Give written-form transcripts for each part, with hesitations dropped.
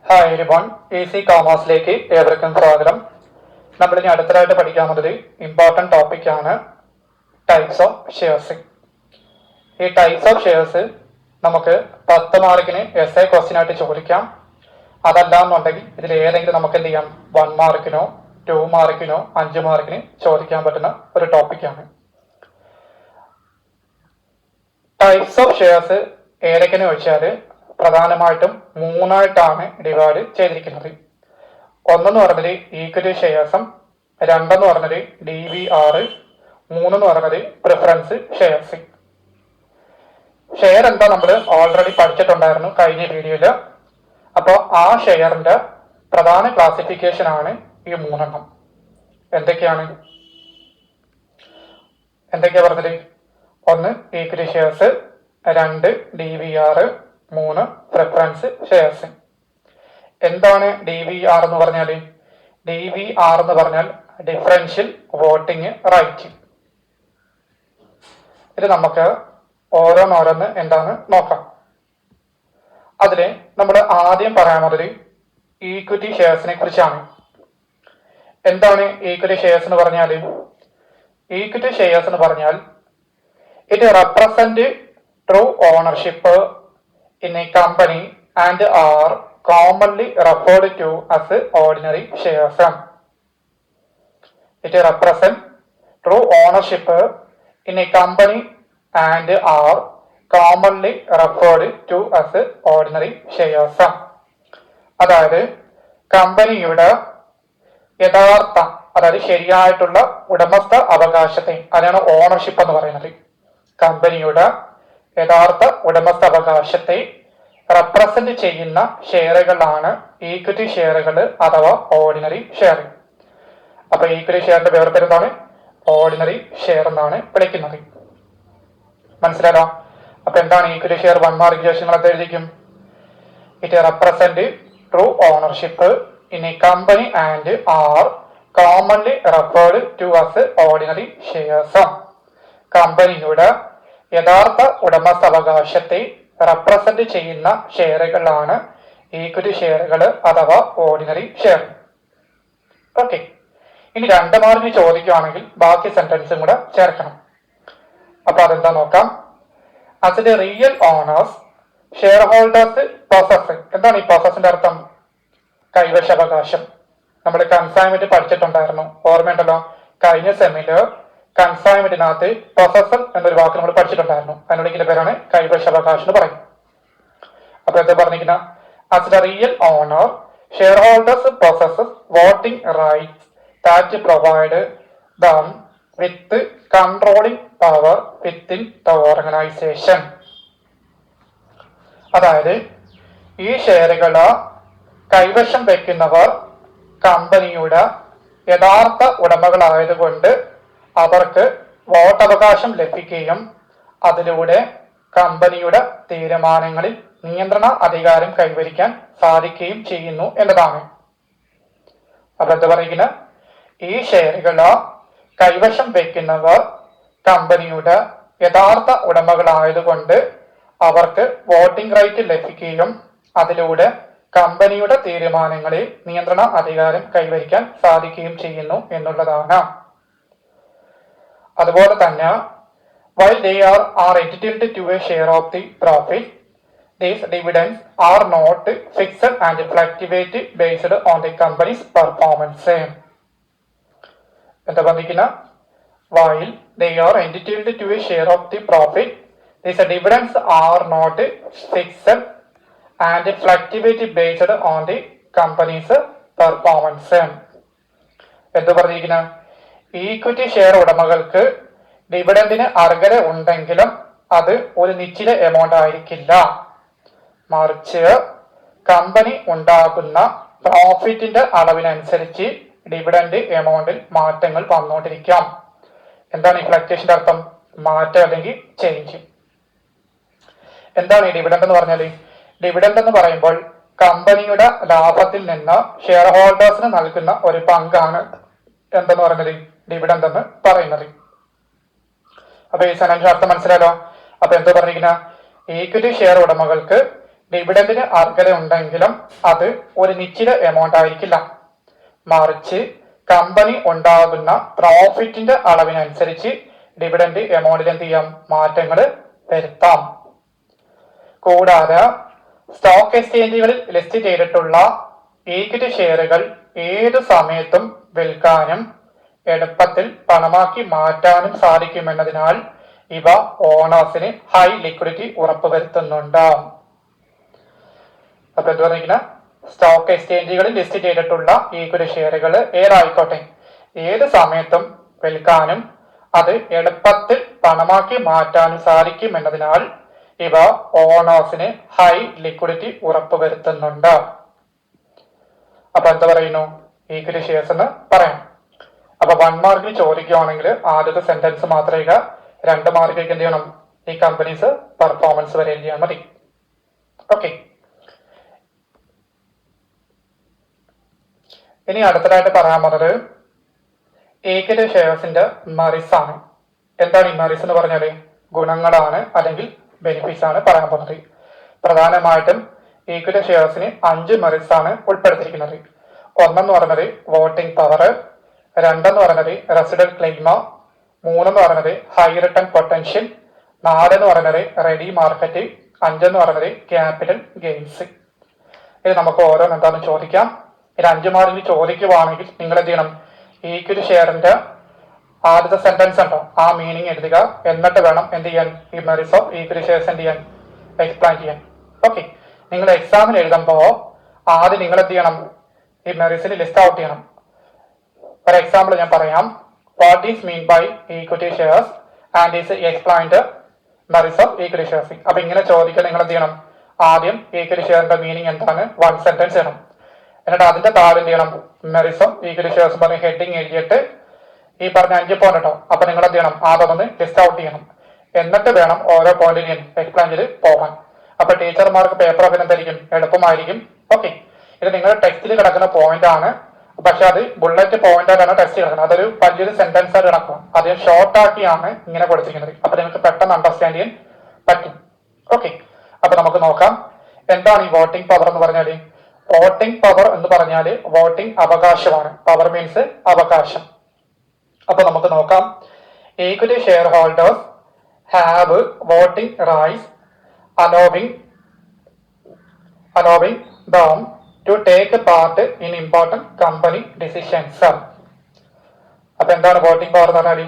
Hi everyone, easy കോമേഴ്സിലേക്ക് ഏവർക്കും സ്വാഗതം. നമ്മളിനി അടുത്തതായിട്ട് പഠിക്കാൻ പോകുന്നത് ഇമ്പോർട്ടൻറ്റ് ടോപ്പിക്കാണ് ടൈപ്സ് ഓഫ് ഷെയർസ്. ഈ ടൈപ്സ് ഓഫ് ഷെയർസ് നമുക്ക് 10 മാർക്കിന് എസ്എ ക്വസ്റ്റ്യൻ ആയിട്ട് ചോദിക്കാം. അതല്ല എന്നുണ്ടെങ്കിൽ ഇതിൽ ഏതെങ്കിലും നമുക്ക് എന്ത് ചെയ്യാം, 1 മാർക്കിനോ 2 മാർക്കിനോ 5 മാർക്കിന് ചോദിക്കാൻ പറ്റുന്ന ഒരു ടോപ്പിക്കാണ്. ടൈപ്സ് ഓഫ് ഷെയർസ് ഏതൊക്കെയെന്ന് വെച്ചാൽ പ്രധാനമായിട്ടും 3ആയിട്ടാണ് ഡിവൈഡ് ചെയ്തിരിക്കുന്നത്. ഒന്നെന്ന് പറഞ്ഞത് ഈക്വിറ്റി ഷെയർസും, രണ്ടെന്ന് പറഞ്ഞത് DVR, മൂന്നെന്ന് പറഞ്ഞത് പ്രിഫറൻസ് ഷെയർസ്. ഷെയർ എന്താ നമ്മൾ ഓൾറെഡി പഠിച്ചിട്ടുണ്ടായിരുന്നു കഴിഞ്ഞ വീഡിയോയിൽ. അപ്പോൾ ആ ഷെയറിന്റെ പ്രധാന ക്ലാസിഫിക്കേഷൻ ആണ് ഈ 3 എന്തൊക്കെയാ പറഞ്ഞത്? 1 equity shares, 2 DVR, 3 preference shares. എന്താണ് DVR എന്ന് പറഞ്ഞാൽ? DVR എന്ന് പറഞ്ഞാൽ ഡിഫറൻഷ്യൽ വോട്ടിംഗ് റൈറ്റ്. ഇത് നമുക്ക് ഓരോന്നോരോന്ന് എന്താണ് നോക്കാം. അതില് നമ്മൾ ആദ്യം പറയാൻ പോകുന്നത് ഈക്വിറ്റി ഷെയർസിനെ കുറിച്ചാണ്. എന്താണ് ഈക്വിറ്റി ഷെയർസ് എന്ന് പറഞ്ഞാൽ? ഈക്വിറ്റി ഷെയർസ് എന്ന് പറഞ്ഞാൽ it represent true ownership in a company and are commonly referred to as ordinary shares. It represents true ownership in a company and are commonly referred to as ordinary shares. അതായത് കമ്പനിയുടെ യഥാർത്ഥ, അതായത് ശരിയായിട്ടുള്ള ഉടമസ്ഥ അവകാശത്തെ, അതാണ് ownership എന്ന് പറയുന്നത്. കമ്പനിയുടെ യഥാർത്ഥ ഉടമസ്ഥ അവകാശത്തെ റെപ്രസെന്റ് ചെയ്യുന്ന ഷെയറുകളാണ് ഈക്വിറ്റി ഷെയറുകൾ അഥവാ ഓർഡിനറി ഷെയർ. അപ്പൊ ഈക്വിറ്റി ഷെയറിന്റെ വേറെ പേര് എന്താണ്? ഓർഡിനറി ഷെയർ എന്നാണ് വിളിക്കുന്നത്. മനസ്സിലായോ? അപ്പൊ എന്താണ് ഈക്വിറ്റി ഷെയർ? 1 മാർക്ക് ശേഷം നിങ്ങൾ എഴുതിക്കും. It represent true ownership in a company and are commonly referred to as ordinary shares. കമ്പനിയുടെ യഥാർത്ഥ ഉടമസ്ഥാവകാശത്തെ റെപ്രസെന്റ് ചെയ്യുന്ന ഷെയറുകളാണ് ഈക്വിറ്റി ഷെയറുകൾ അഥവാ ഓർഡിനറി ഷെയർ. ഓക്കെ, ഇനി 2 മാർക്കിന് ചോദിക്കുകയാണെങ്കിൽ ബാക്കി സെന്റൻസും കൂടെ ചേർക്കണം. അപ്പൊ അതെന്താ നോക്കാം. As the real owners shareholders possess. എന്താണ് ഈ പൊസസിന്റെ അർത്ഥം? കൈവശാവകാശം. നമ്മൾ കൺസൈൻമെന്റ് പഠിച്ചിട്ടുണ്ടായിരുന്നു, ഓർമ്മയുണ്ടല്ലോ? കഴിഞ്ഞ സെമില് കൺസൈൻമെന്റിനകത്ത് പൊസസർ എന്നൊരു വാക്ക് നമ്മൾ പഠിച്ചിട്ടുണ്ടായിരുന്നു. അതിനുള്ള പേരാണ് കൈവശാവകാശം എന്ന് പറയും. അപ്പൊ എന്താ പറഞ്ഞിരിക്കുന്ന? As the real owner shareholders possesses voting rights that provide them with controlling power within the organization. അതായത് ഈ ഷെയറുകള് കൈവശം വെക്കുന്നവർ കമ്പനിയുടെ യഥാർത്ഥ ഉടമകളായതുകൊണ്ട് അവർക്ക് വോട്ടവകാശം ലഭിക്കുകയും അതിലൂടെ കമ്പനിയുടെ തീരുമാനങ്ങളിൽ നിയന്ത്രണ അധികാരം കൈവരിക്കാൻ സാധിക്കുകയും ചെയ്യുന്നു എന്നതാണ്. അപ്പൊ എന്താ പറയുന്നത്? ഈ ഷെയറുകള് കൈവശം വെക്കുന്നവർ കമ്പനിയുടെ യഥാർത്ഥ ഉടമകളായതുകൊണ്ട് അവർക്ക് വോട്ടിംഗ് റൈറ്റ് ലഭിക്കുകയും അതിലൂടെ കമ്പനിയുടെ തീരുമാനങ്ങളിൽ നിയന്ത്രണ അധികാരം കൈവരിക്കാൻ സാധിക്കുകയും ചെയ്യുന്നു എന്നുള്ളതാണ്. അതുപോലെ തന്നെ while they are entitled to a share of the profit, these dividends are not fixed and fluctuate based on the company's performance. എന്താ പറഞ്ഞിരിക്കുന്ന? while they are entitled to a share of the profit, these dividends are not fixed and fluctuate based on the company's performance. എന്താ പറഞ്ഞിരിക്കുന്ന? Equity share ഉടമകൾക്ക് ഡിവിഡൻഡിന് അർഹത ഉണ്ടെങ്കിലും അത് ഒരു നിശ്ചിത എമൗണ്ട് ആയിരിക്കില്ല. മറിച്ച് കമ്പനി ഉണ്ടാകുന്ന പ്രോഫിറ്റിന്റെ അളവിനനുസരിച്ച് ഡിവിഡൻഡ് എമൗണ്ടിൽ മാറ്റങ്ങൾ വന്നുകൊണ്ടിരിക്കാം. എന്താണ് ഈ ഫ്ലക്ച്വേഷന്റെ അർത്ഥം? മാറ്റം അല്ലെങ്കിൽ ചേഞ്ച്. എന്താണ് ഈ ഡിവിഡൻഡ് എന്ന് പറഞ്ഞാൽ? ഡിവിഡൻഡ് എന്ന് പറയുമ്പോൾ കമ്പനിയുടെ ലാഭത്തിൽ നിന്ന് ഷെയർ ഹോൾഡേഴ്സിന് നൽകുന്ന ഒരു പങ്കാണ് എന്തെന്ന് പറയുന്നത്? ഡിവിഡൻഡ് എന്ന് പറയുന്നത്. അപ്പൊ ഈ സെന്റൻസ് അർത്ഥം മനസ്സിലാലോ? അപ്പൊ എന്താ പറഞ്ഞിരിക്കുന്ന? ഈക്വിറ്റി ഷെയർ ഉടമകൾക്ക് ഡിവിഡന്റിന് അർഹത ഉണ്ടെങ്കിലും അത് ഒരു നിശ്ചിത എമൗണ്ട് ആയിരിക്കില്ല. മറിച്ച് കമ്പനി ഉണ്ടാകുന്ന പ്രോഫിറ്റിന്റെ അളവിനനുസരിച്ച് ഡിവിഡന്റ് എമൗണ്ടിൽ എന്ത് ചെയ്യാം, മാറ്റങ്ങൾ വരുത്താം. കൂടാതെ സ്റ്റോക്ക് എക്സ്ചേഞ്ചുകളിൽ ലിസ്റ്റ് ചെയ്തിട്ടുള്ള ഈക്വിറ്റി ഷെയറുകൾ ഏതു സമയത്തും വിൽക്കാനും എളുപ്പത്തിൽ പണമാക്കി മാറ്റാനും സാധിക്കുമെന്നതിനാൽ ഇവ ഓണേഴ്സിന് ഹൈ ലിക്വിഡിറ്റി ഉറപ്പുവരുത്തുന്നുണ്ട്. അപ്പൊ എന്ത് പറഞ്ഞിരിക്കുന്ന, സ്റ്റോക്ക് എക്സ്ചേഞ്ചുകളിൽ ലിസ്റ്റ് ചെയ്തിട്ടുള്ള ഈക്വിറ്റി ഷെയറുകൾ ഏതായിക്കോട്ടെ ഏത് സമയത്തും വിൽക്കാനും അത് എളുപ്പത്തിൽ പണമാക്കി മാറ്റാനും സാധിക്കും എന്നതിനാൽ ഇവ ഓണേഴ്സിന് ഹൈ ലിക്വിഡിറ്റി ഉറപ്പുവരുത്തുന്നുണ്ട്. അപ്പൊ എന്താ പറയുന്നു, ഈക്വിറ്റി ഷെയർസ് എന്ന് പറയാം. അപ്പൊ 1 മാർക്കിൽ ചോദിക്കുകയാണെങ്കിൽ ആദ്യത്തെ സെന്റൻസ് മാത്രം എഴുതുക, 2 മാർക്കിലേക്ക് എന്ത് ചെയ്യണം, ഈ കമ്പനീസ് പെർഫോമൻസ് വരെ എഴുതിയാൽ മതി. ഓക്കെ, ഇനി അടുത്തതായിട്ട് പറയാൻ പോകുന്നത് ഈക്വിറ്റി ഷെയർസിന്റെ മെറിറ്റ്സ് ആണ്. എന്താണ് ഈ മെറിറ്റ്സ് എന്ന് പറഞ്ഞാല്? ഗുണങ്ങളാണ് അല്ലെങ്കിൽ ബെനിഫിറ്റ്സ് ആണ് പറയാൻ പോകുന്നത്. പ്രധാനമായിട്ടും ഈക്വിറ്റി ഷെയർസിന് 5 മെറിറ്റ്സ് ആണ് ഉൾപ്പെടുത്തിയിരിക്കുന്നത്. ഒന്നെന്ന് പറയുന്നത് വോട്ടിംഗ് പവർ, 2 എന്ന് പറയുന്നത് റെസിഡൽ ക്ലെയിമ, 3 എന്ന് പറയുന്നത് ഹൈ റിട്ടേൺ പൊട്ടൻഷ്യൽ, 4 എന്ന് പറയുന്നത് റെഡി മാർക്കറ്റ്, 5 എന്ന് പറയുന്നത് ക്യാപിറ്റൽ ഗെയിൻസ്. ഇത് നമുക്ക് ഓരോന്ന് എന്താണെന്ന് ചോദിക്കാം. ഇത് 5 മാർക്കിൽ ചോദിക്കുവാണെങ്കിൽ നിങ്ങൾ എന്ത് ചെയ്യണം, ഈക്വിറ്റി ഷെയറിന്റെ ആദ്യത്തെ സെന്റൻസ് ഉണ്ടോ ആ മീനിങ് എഴുതുക. എന്നിട്ട് വേണം എന്ത് ചെയ്യാൻ, ഈ മെറിറ്റ്സ് ഓഫ് ഈക്വിറ്റി ഷെയർസ് എന്ത് ചെയ്യാൻ, എക്സ്പ്ലെയിൻ ചെയ്യാൻ. ഓക്കെ, നിങ്ങൾ എക്സാമിന് എഴുതുമ്പോൾ ആദ്യം നിങ്ങൾ എന്ത് ചെയ്യണം, ഈ മെറിറ്റ്സിന് ലിസ്റ്റ് ഔട്ട് ചെയ്യണം. ഫോർ എക്സാമ്പിൾ ഞാൻ പറയാം, what is mean by equity shares and is explained merits of equity shares. അപ്പൊ ഇങ്ങനെ ചോദിക്കാൻ നിങ്ങൾ എന്ത് ചെയ്യണം, ആദ്യം ഈക്വിറ്റി ഷെയറിന്റെ മീനിങ് എന്താണ് 1 സെന്റൻസ് ചെയ്യണം. എന്നിട്ട് അതിന്റെ താഴെ എന്ത് ചെയ്യണം, മെറിറ്റ്സ് ഓഫ് ഈക്വിറ്റി ഷെയർസ് പറഞ്ഞ് ഹെഡിങ് എഴുതിയിട്ട് ഈ പറഞ്ഞ 5 പോയിന്റ് കേട്ടോ. അപ്പൊ നിങ്ങൾ എന്ത് ചെയ്യണം, അതൊന്ന് ലിസ്റ്റ് ഔട്ട് ചെയ്യണം. എന്നിട്ട് വേണം ഓരോ പോയിന്റിനെയും എക്സ്പ്ലെയിൻ ചെയ്ത് പോകാൻ. അപ്പൊ ടീച്ചർമാർക്ക് പേപ്പർ ഒക്കെ എന്തായിരിക്കും, എളുപ്പമായിരിക്കും. ഓക്കെ, ഇത് നിങ്ങളുടെ ടെക്സ്റ്റിൽ കിടക്കുന്ന പോയിന്റ് ആണ്, പക്ഷെ അത് ബുള്ളറ്റ് പോയിന്റ് ആയിട്ടാണ് ടെക്സ്റ്റ് കിടക്കുന്നത്. അതൊരു വലിയൊരു സെന്റൻസ് ആയിട്ട് കിടക്കുക. അത് ഷോർട്ട് ആക്കിയാണ് ഇങ്ങനെ കൊടുത്തിരിക്കുന്നത്. അപ്പൊ നിങ്ങൾക്ക് പെട്ടെന്ന് അണ്ടർസ്റ്റാൻഡ് ചെയ്യാൻ പറ്റും. ഓക്കെ, അപ്പൊ നമുക്ക് നോക്കാം എന്താണ് ഈ വോട്ടിംഗ് പവർ എന്ന് പറഞ്ഞാല്. വോട്ടിംഗ് പവർ എന്ന് പറഞ്ഞാല് വോട്ടിംഗ് അവകാശമാണ്. പവർ മീൻസ് അവകാശം. അപ്പൊ നമുക്ക് നോക്കാം, equity shareholders have voting rights allowing them to take part in important company decisions. അപ്പൊ എന്താണ് വോട്ടിംഗ് പവർ എന്ന് പറഞ്ഞാൽ,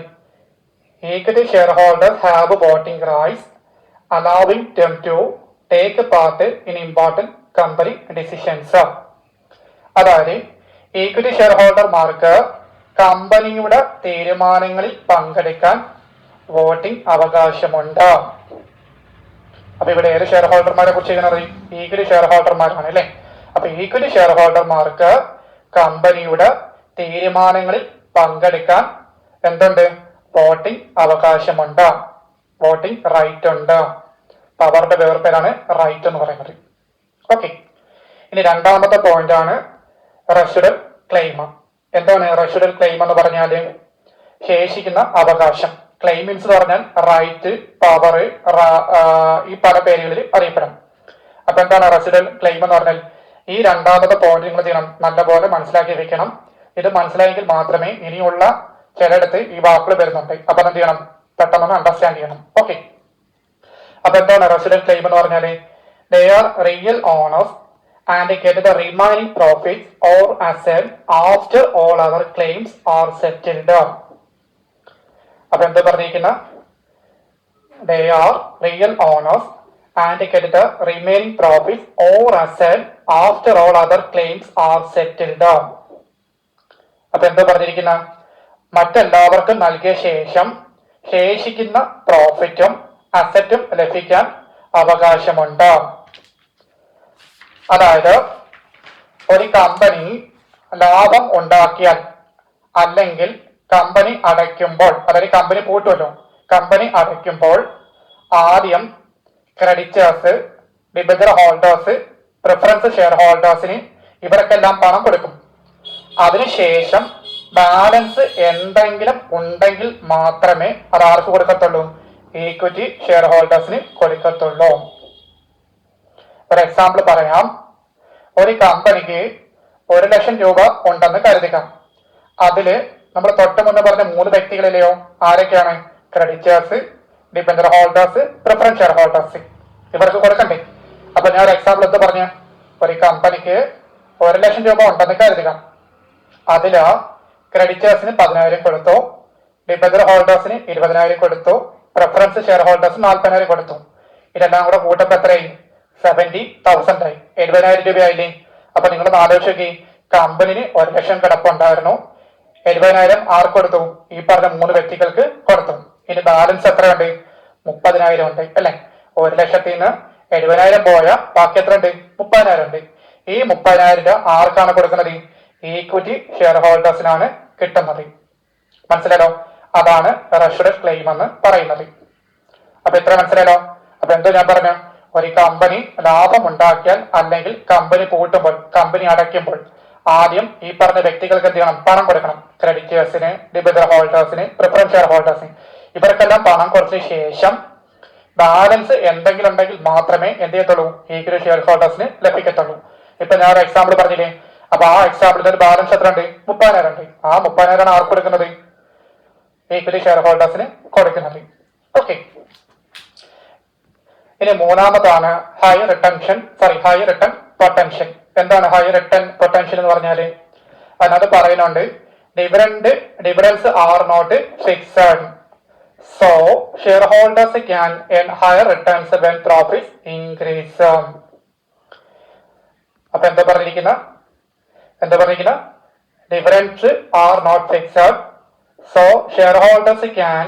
equity shareholders have voting rights allowing them to take part in important company decisions. അതായത് equity share ഹോൾഡർമാർക്ക് കമ്പനിയുടെ തീരുമാനങ്ങളിൽ പങ്കെടുക്കാൻ voting അവകാശമുണ്ട്. അപ്പൊ ഇവിടെ ഏത് ഷെയർ ഹോൾഡർമാരെ കുറിച്ച് ചെയ്യുന്നത്, ഈക്വിറ്റി ഷെയർ ഹോൾഡർമാരാണ് അല്ലെ. അപ്പൊ ഈക്വിറ്റി ഷെയർ ഹോൾഡർമാർക്ക് കമ്പനിയുടെ തീരുമാനങ്ങളിൽ പങ്കെടുക്കാൻ എന്തുണ്ട്, വോട്ടിംഗ് അവകാശമുണ്ട്, വോട്ടിംഗ് റൈറ്റ് ഉണ്ട്. പവറിന്റെ വേർപേരാണ് റൈറ്റ് എന്ന് പറയുന്നത്. ഓക്കെ, ഇനി രണ്ടാമത്തെ പോയിന്റ് ആണ് റെസിഡൽ ക്ലെയിം. എന്താണ് റെസിഡൽ ക്ലെയിം എന്ന് പറഞ്ഞാല്, ശേഷിക്കുന്ന അവകാശം. ക്ലെയിമിൻസ് എന്ന് പറഞ്ഞാൽ റൈറ്റ്, പവർ, ഈ പല പേരുകളിൽ അറിയപ്പെടും. അപ്പൊ എന്താണ് റെസിഡൽ ക്ലെയിം എന്ന് പറഞ്ഞാൽ, ഈ രണ്ടാമത്തെ പോയിന്റ് നിങ്ങൾ ചെയ്യണം, നല്ലപോലെ മനസ്സിലാക്കി വെക്കണം. ഇത് മനസ്സിലായെങ്കിൽ മാത്രമേ ഇനിയുള്ള ചിലയിടത്ത് ഈ വാക്കുകൾ വരുന്നുണ്ട്. അപ്പൊ എന്ത് ചെയ്യണം, പെട്ടെന്ന് അണ്ടർസ്റ്റാൻഡ് ചെയ്യണം. ഓക്കെ, അപ്പൊ എന്താണ് റെസിഡൽ ക്ലെയിം എന്ന് പറഞ്ഞാല്, they are real owners and get the remaining profits or asset after all other claims are settled. അപ്പൊ എന്താ പറഞ്ഞിരിക്കുന്ന, they are real owners and get the remaining profits or asset after all other claims are settled. അപ്പൊ എന്താ പറഞ്ഞിരിക്കുന്ന, മറ്റെല്ലാവർക്കും നൽകിയ ശേഷം ശേഷിക്കുന്ന പ്രോഫിറ്റും അസറ്റും ലഭിക്കാൻ അവകാശമുണ്ട്. അതായത് ഒരു കമ്പനി ലാഭം ഉണ്ടാക്കിയാൽ അല്ലെങ്കിൽ കമ്പനി അടയ്ക്കുമ്പോൾ, അതായത് കമ്പനി പോയിട്ടുമല്ലോ, കമ്പനി അടയ്ക്കുമ്പോൾ ആദ്യം creditors, debenture holders, preference share ഹോൾഡേഴ്സിന് ഇവർക്കെല്ലാം പണം കൊടുക്കും. അതിനുശേഷം ബാലൻസ് എന്തെങ്കിലും ഉണ്ടെങ്കിൽ മാത്രമേ അത് ആർക്ക് കൊടുക്കത്തുള്ളൂ, ഈക്വിറ്റി ഷെയർ ഹോൾഡേഴ്സിന് കൊടുക്കത്തുള്ളൂ. ഒരു എക്സാമ്പിൾ പറയാം. ഒരു കമ്പനിക്ക് 1,00,000 രൂപ ഉണ്ടെന്ന് കരുതുക. അതില് നമ്മൾ തൊട്ട് മുന്നേ പറഞ്ഞ 3 വ്യക്തികളിലെയോ ആരൊക്കെയാണ്? Creditors, debenture holders, preference share holders. ഇവർക്ക് കൊടുക്കണ്ടേ? അപ്പൊ ഞാൻ ഒരു എക്സാമ്പിൾ എന്ത് പറഞ്ഞ, ഒരു കമ്പനിക്ക് 1,00,000 രൂപ ഉണ്ടെന്ന് കരുതുക. അതില് ക്രെഡിറ്റേഴ്സിന് 10,000 കൊടുത്തു, ഡിബഞ്ചർ ഹോൾഡേഴ്സിന് 20,000 കൊടുത്തു, പ്രിഫറൻസ് ഷെയർ ഹോൾഡേഴ്സ് 40,000 കൊടുത്തു. ഇതെല്ലാം കൂടെ കൂട്ടപ്പോ എത്രയായി? 70,000 ആയി. 70,000 രൂപയായില്ലേ? അപ്പൊ നിങ്ങൾ ആലോചിച്ച് നോക്കി, കമ്പനിന് 1,00,000 കിടപ്പുണ്ടായിരുന്നു, 70,000 ആർക്ക് കൊടുത്തു? ഈ പറഞ്ഞ 3 വ്യക്തികൾക്ക് കൊടുത്തു. ഇനി ബാലൻസ് എത്രയുണ്ട്? 30,000 ഉണ്ട് അല്ലെ? 1,00,000 70,000 പോയ ബാക്കി എത്ര ഉണ്ട്? 30,000 ഉണ്ട്. ഈ 30,000 രൂപ ആർക്കാണ് കൊടുക്കുന്നത്? ഈക്വിറ്റി ഷെയർ ഹോൾഡേഴ്സിനാണ് കിട്ടുന്നത്. മനസ്സിലാലോ? അതാണ് റഷ്ഡ് ക്ലെയിം എന്ന് പറയുന്നത്. അപ്പൊ എത്ര മനസ്സിലാലോ? അപ്പൊ എന്തോ ഞാൻ പറഞ്ഞു, ഒരു കമ്പനി ലാഭം ഉണ്ടാക്കിയാൽ അല്ലെങ്കിൽ കമ്പനി പൂട്ടുമ്പോൾ, കമ്പനി അടയ്ക്കുമ്പോൾ ആദ്യം ഈ പറഞ്ഞ വ്യക്തികൾക്ക് എന്ത് ചെയ്യണം? പണം കൊടുക്കണം. ക്രെഡിറ്റേഴ്സിന്, ഡിബഞ്ചർ ഹോൾഡേഴ്സിന്, പ്രിഫറൻസ് ഷെയർ ഹോൾഡേഴ്സിന്. ഇവർക്കെല്ലാം പണം കൊടുത്തതിന് ശേഷം ബാലൻസ് എന്തെങ്കിലും ഉണ്ടെങ്കിൽ മാത്രമേ എന്ത് ചെയ്യത്തുള്ളൂ? ഈക്വിറ്റി ഷെയർ ഹോൾഡേഴ്സിന് ലഭിക്കത്തുള്ളൂ. ഇപ്പൊ ഞാൻ ഒരു എക്സാമ്പിൾ പറഞ്ഞില്ലേ? അപ്പൊ ആ എക്സാമ്പിളിന്റെ ഒരു ബാലൻസ് എത്ര ഉണ്ട്? 30,000 ഉണ്ട്. ആ 30,000 ആർക്ക് കൊടുക്കുന്നത്? ഈക്വിറ്റി ഷെയർ ഹോൾഡേഴ്സിന് കൊടുക്കുന്നത്. ഓക്കെ. ഇനി മൂന്നാമതാണ് ഹൈ റിട്ടേൺ പൊട്ടൻഷ്യൽ. എന്താണ് ഹൈ റിട്ടേൺ പൊട്ടൻഷ്യൽ എന്ന് പറഞ്ഞാല്? അതിനകത്ത് പറയുന്നുണ്ട്, dividends are not fixed, so shareholders can earn higher returns when profits increase. അപ്പൊ എന്താ പറഞ്ഞിരിക്കുന്ന? Dividends are not fixed, so shareholders can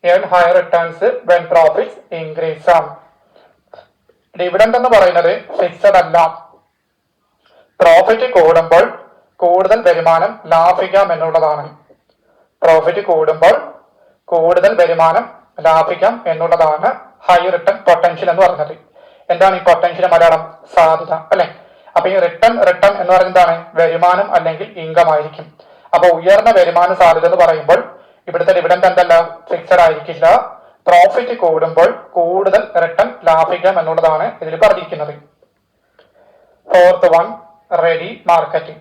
earn higher returns when profits increase. Dividend എന്ന് പറയുന്നത് fixed അല്ല. പ്രോഫിറ്റ് കൂടുമ്പോൾ കൂടുതൽ വരുമാനം ലാഭിക്കാം എന്നുള്ളതാണ്. പ്രോഫിറ്റ് കൂടുമ്പോൾ കൂടുതൽ വരുമാനം ലാഭിക്കാം എന്നുള്ളതാണ് ഹൈ റിട്ടേൺ പൊട്ടൻഷ്യൽ എന്ന് പറയുന്നത്. എന്താണ് ഈ പൊട്ടൻഷ്യൽ മലയാളം? സാധ്യത അല്ലെ? അപ്പൊ ഈ റിട്ടേൺ എന്ന് പറയുന്നത് എന്താണ്? വരുമാനം അല്ലെങ്കിൽ ഇൻകം ആയിരിക്കും. അപ്പൊ ഉയർന്ന വരുമാന സാധ്യത എന്ന് പറയുമ്പോൾ ഇവിടുത്തെ ഡിവിഡൻഡ് എന്തല്ല? ഫിക്സഡ് ആയിരിക്കില്ല. പ്രോഫിറ്റ് കൂടുമ്പോൾ കൂടുതൽ റിട്ടേൺ ലാഭിക്കാം എന്നുള്ളതാണ് ഇതിൽ പറഞ്ഞിരിക്കുന്നത്. Fourth one, ready market.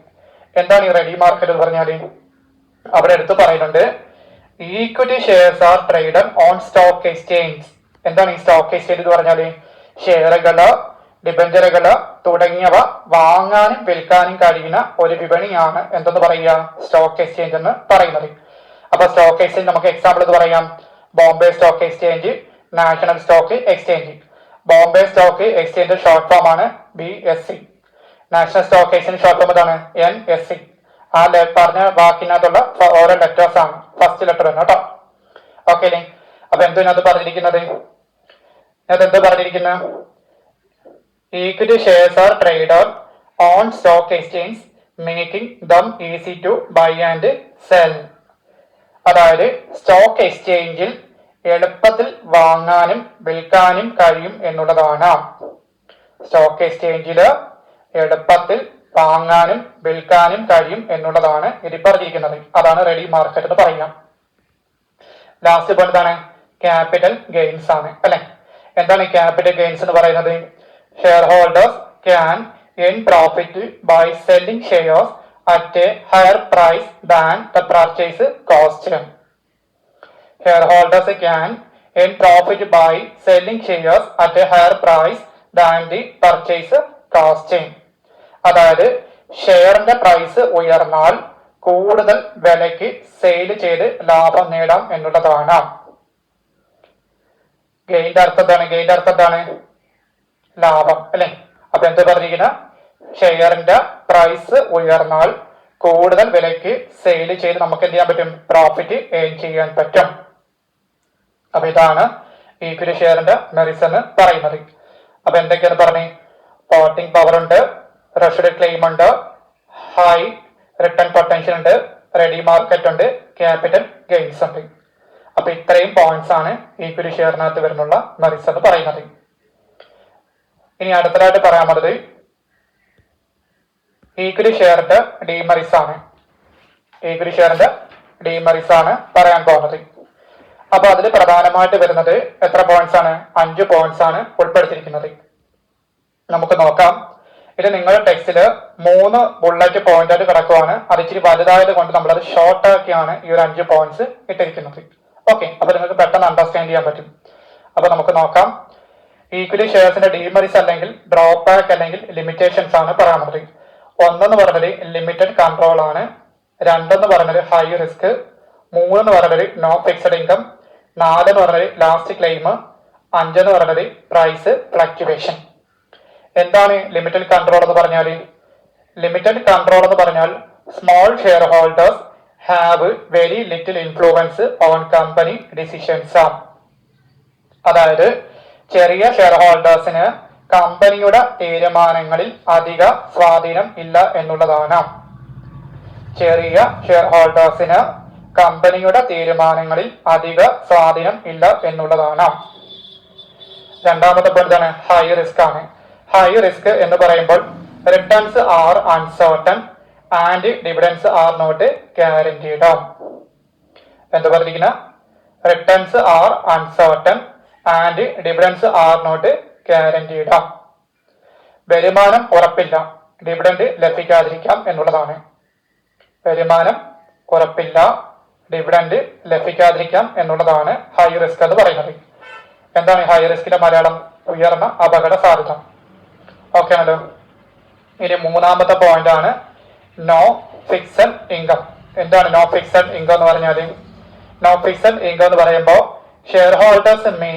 എന്താണ് ഈ റെഡി മാർക്കറ്റ് എന്ന് പറഞ്ഞാല്? അവിടെ എടുത്ത് പറയുന്നുണ്ട്, equity shares are traded on stock exchange. എന്താണ് ഈ സ്റ്റോക്ക് എക്സ്ചേഞ്ച് എന്ന് പറഞ്ഞാല്? ഷെയറുകള്, ഡിബഞ്ചറുകള് തുടങ്ങിയവ വാങ്ങാനും വിൽക്കാനും കഴിയുന്ന ഒരു വിപണിയാണ് എന്തെന്ന് പറയുക? സ്റ്റോക്ക് എക്സ്ചേഞ്ച് എന്ന് പറയുന്നത്. അപ്പൊ സ്റ്റോക്ക് എക്സ്ചേഞ്ച് നമുക്ക് എക്സാമ്പിൾ എന്ന് പറയാം. Bombay stock exchange, national stock exchange. Bombay stock exchange short form ആണ് BSE. National stock exchange short form എന്താണ്? NSE. ആ പറഞ്ഞ വാക്കിനകത്തുള്ള ഓരോ ലെറ്റേഴ്സ് ആണ് ഫസ്റ്റ് ലെറ്റർ തന്നെ കേട്ടോ. ഓക്കെ അല്ലേ? അപ്പൊ എന്തിനകത്ത് പറഞ്ഞിരിക്കുന്നത്? Equity shares are traded on stock exchange making them easy to buy and sell. അതായത് സ്റ്റോക്ക് എക്സ്ചേഞ്ചിൽ എളുപ്പത്തിൽ വാങ്ങാനും വിൽക്കാനും കഴിയും എന്നുള്ളതാണ്. സ്റ്റോക്ക് എക്സ്ചേഞ്ചില് എളുപ്പത്തിൽ വാങ്ങാനും വിൽക്കാനും കഴിയും എന്നുള്ളതാണ് ഇതിൽ പറഞ്ഞിരിക്കുന്നത്. അതാണ് റെഡി മാർക്കറ്റ് എന്ന് പറയാം. ലാസ്റ്റ് പോയിന്റ് എന്താണ്? ക്യാപിറ്റൽ ഗെയിൻസ് ആണ് അല്ലെ? എന്താണ് ഈ ക്യാപിറ്റൽ ഗെയിൻസ് എന്ന് പറയുന്നത്? Shareholders can earn profit by selling shares at a higher price than the purchase cost. Shareholders can earn profit by selling shares at a higher price than the purchase cost. അതായത് ഷെയറിന്റെ price ഉയർന്നാൽ കൂടുതൽ വിലയ്ക്ക് sale ചെയ്ത് ലാഭം നേടാം എന്നുള്ളതാണ്. ഗെയിന്റെ അർത്ഥം എന്താണ്? ലാഭം അല്ലെ? അപ്പൊ എന്ത് പറഞ്ഞിരിക്കുന്ന? ഷെയറിന്റെ പ്രൈസ് ഉയർന്നാൽ കൂടുതൽ വിലയ്ക്ക് സെയിൽ ചെയ്ത് നമുക്ക് എന്ത് ചെയ്യാൻ പറ്റും? പ്രോഫിറ്റ് ഏൺ ചെയ്യാൻ പറ്റും. അപ്പൊ ഇതാണ് ഈക്വിറ്റി ഷെയറിന്റെ മെറിറ്റ്സ് എന്ന് പറയുന്നത്. അപ്പൊ എന്തൊക്കെയാണ് പറഞ്ഞേ? വോട്ടിംഗ് പവർ ഉണ്ട്, റഷ്ഡ് ക്ലെയിം ഉണ്ട്, ഹൈ റിട്ടേൺ പൊട്ടൻഷ്യൽ ഉണ്ട്, റെഡി മാർക്കറ്റ് ഉണ്ട്, ക്യാപിറ്റൽ ഗെയിൻസ് ഉണ്ട്. അപ്പൊ ഇത്രയും പോയിന്റ്സ് ആണ് ഈക്വിറ്റി ഷെയറിനകത്ത് വരുന്നുള്ള മെറിറ്റ്സ് എന്ന് പറയുന്നത്. ഇനി അടുത്തതായിട്ട് പറയാനുള്ളത് ഈക്വിറ്റി ഷെയറിന്റെ ഡിമെറിറ്റ്സ് ആണ്. പറയാൻ പോകുന്നത്. അപ്പൊ അതിൽ പ്രധാനമായിട്ട് വരുന്നത് എത്ര പോയിന്റ്സ് ആണ്? 5 പോയിന്റ്സ് ആണ് ഉൾപ്പെടുത്തിയിരിക്കുന്നത്. നമുക്ക് നോക്കാം. ഇത് നിങ്ങളുടെ ടെക്സ്റ്റിൽ 3 ബുള്ളറ്റ് പോയിന്റ് ആയിട്ട് കിടക്കുവാണ്. അത് ഇച്ചിരി വലുതായത് കൊണ്ട് നമ്മളത് ഷോർട്ട് ആക്കിയാണ് ഈ ഒരു 5 പോയിന്റ്സ് ഇട്ടിരിക്കുന്നത്. ഓക്കെ, അപ്പൊ നിങ്ങൾക്ക് പെട്ടെന്ന് അണ്ടർസ്റ്റാൻഡ് ചെയ്യാൻ പറ്റും. അപ്പൊ നമുക്ക് നോക്കാം. ഈക്വിറ്റി ഷെയർസിന്റെ ഡീമറിറ്റ്സ് അല്ലെങ്കിൽ ഡ്രോപ്പ് ബാക്ക് അല്ലെങ്കിൽ ലിമിറ്റേഷൻസ് ആണ് പറയുന്നത്. ഒന്നെന്ന് പറഞ്ഞത് ലിമിറ്റഡ് കൺട്രോൾ ആണ്, രണ്ടെന്ന് പറഞ്ഞത് ഹൈ റിസ്ക്, മൂന്നെന്ന് പറഞ്ഞത് നോ ഫിക്സഡ് ഇൻകം, നാലെന്ന് പറഞ്ഞത് ലാസ്റ്റ് ക്ലെയിം, അഞ്ചെന്ന് പറഞ്ഞത് പ്രൈസ് ഫ്ലക്ച്വേഷൻ. എന്താണ് ലിമിറ്റഡ് കൺട്രോൾ എന്ന് പറഞ്ഞാൽ? ലിമിറ്റഡ് കൺട്രോൾ എന്ന് പറഞ്ഞാൽ small share holders have very little influence on company decisions. അതായത് ചെറിയ ഷെയർ ഹോൾഡേഴ്സിന് കമ്പനിയുടെ തീരുമാനങ്ങളിൽ അധിക സ്വാധീനം ഇല്ല എന്നുള്ളതാണ്. ചെറിയ ഷെയർ ഹോൾഡേഴ്സിന് കമ്പനിയുടെ തീരുമാനങ്ങളിൽ അധിക സ്വാധീനം ഇല്ല എന്നുള്ളതാണ്. രണ്ടാമത്തെ പോയിന്റ് ആണ് ഹൈ റിസ്ക് ആണ്. ഹൈ റിസ്ക് എന്ന് പറയുമ്പോൾ returns are uncertain and dividends are not guaranteed. എന്താ പറഞ്ഞിരിക്കുന്ന? Returns are uncertain and dividends are not guaranteed. വരുമാനം ഉറപ്പില്ല, ഡിവിഡൻഡ് ലഭിക്കാതിരിക്കാം എന്നുള്ളതാണ്. വരുമാനം ഉറപ്പില്ല, ഡിവിഡൻഡ് ലഭിക്കാതിരിക്കാം എന്നുള്ളതാണ് ഹൈ റിസ്ക് എന്ന് പറയുന്നത്. എന്താണ് ഹൈ റിസ്കിന്റെ മലയാളം? ഉയർന്ന അപകട സാധ്യത. ഓക്കെ ആണല്ലോ. ഇനി മൂന്നാമത്തെ പോയിന്റ് ആണ് നോ ഫിക്സഡ് ഇൻകം. എന്താണ് നോ ഫിക്സഡ് ഇൻകം എന്ന് പറഞ്ഞാൽ? നോ ഫിക്സഡ് ഇൻകം എന്ന് പറയുമ്പോൾ shareholders may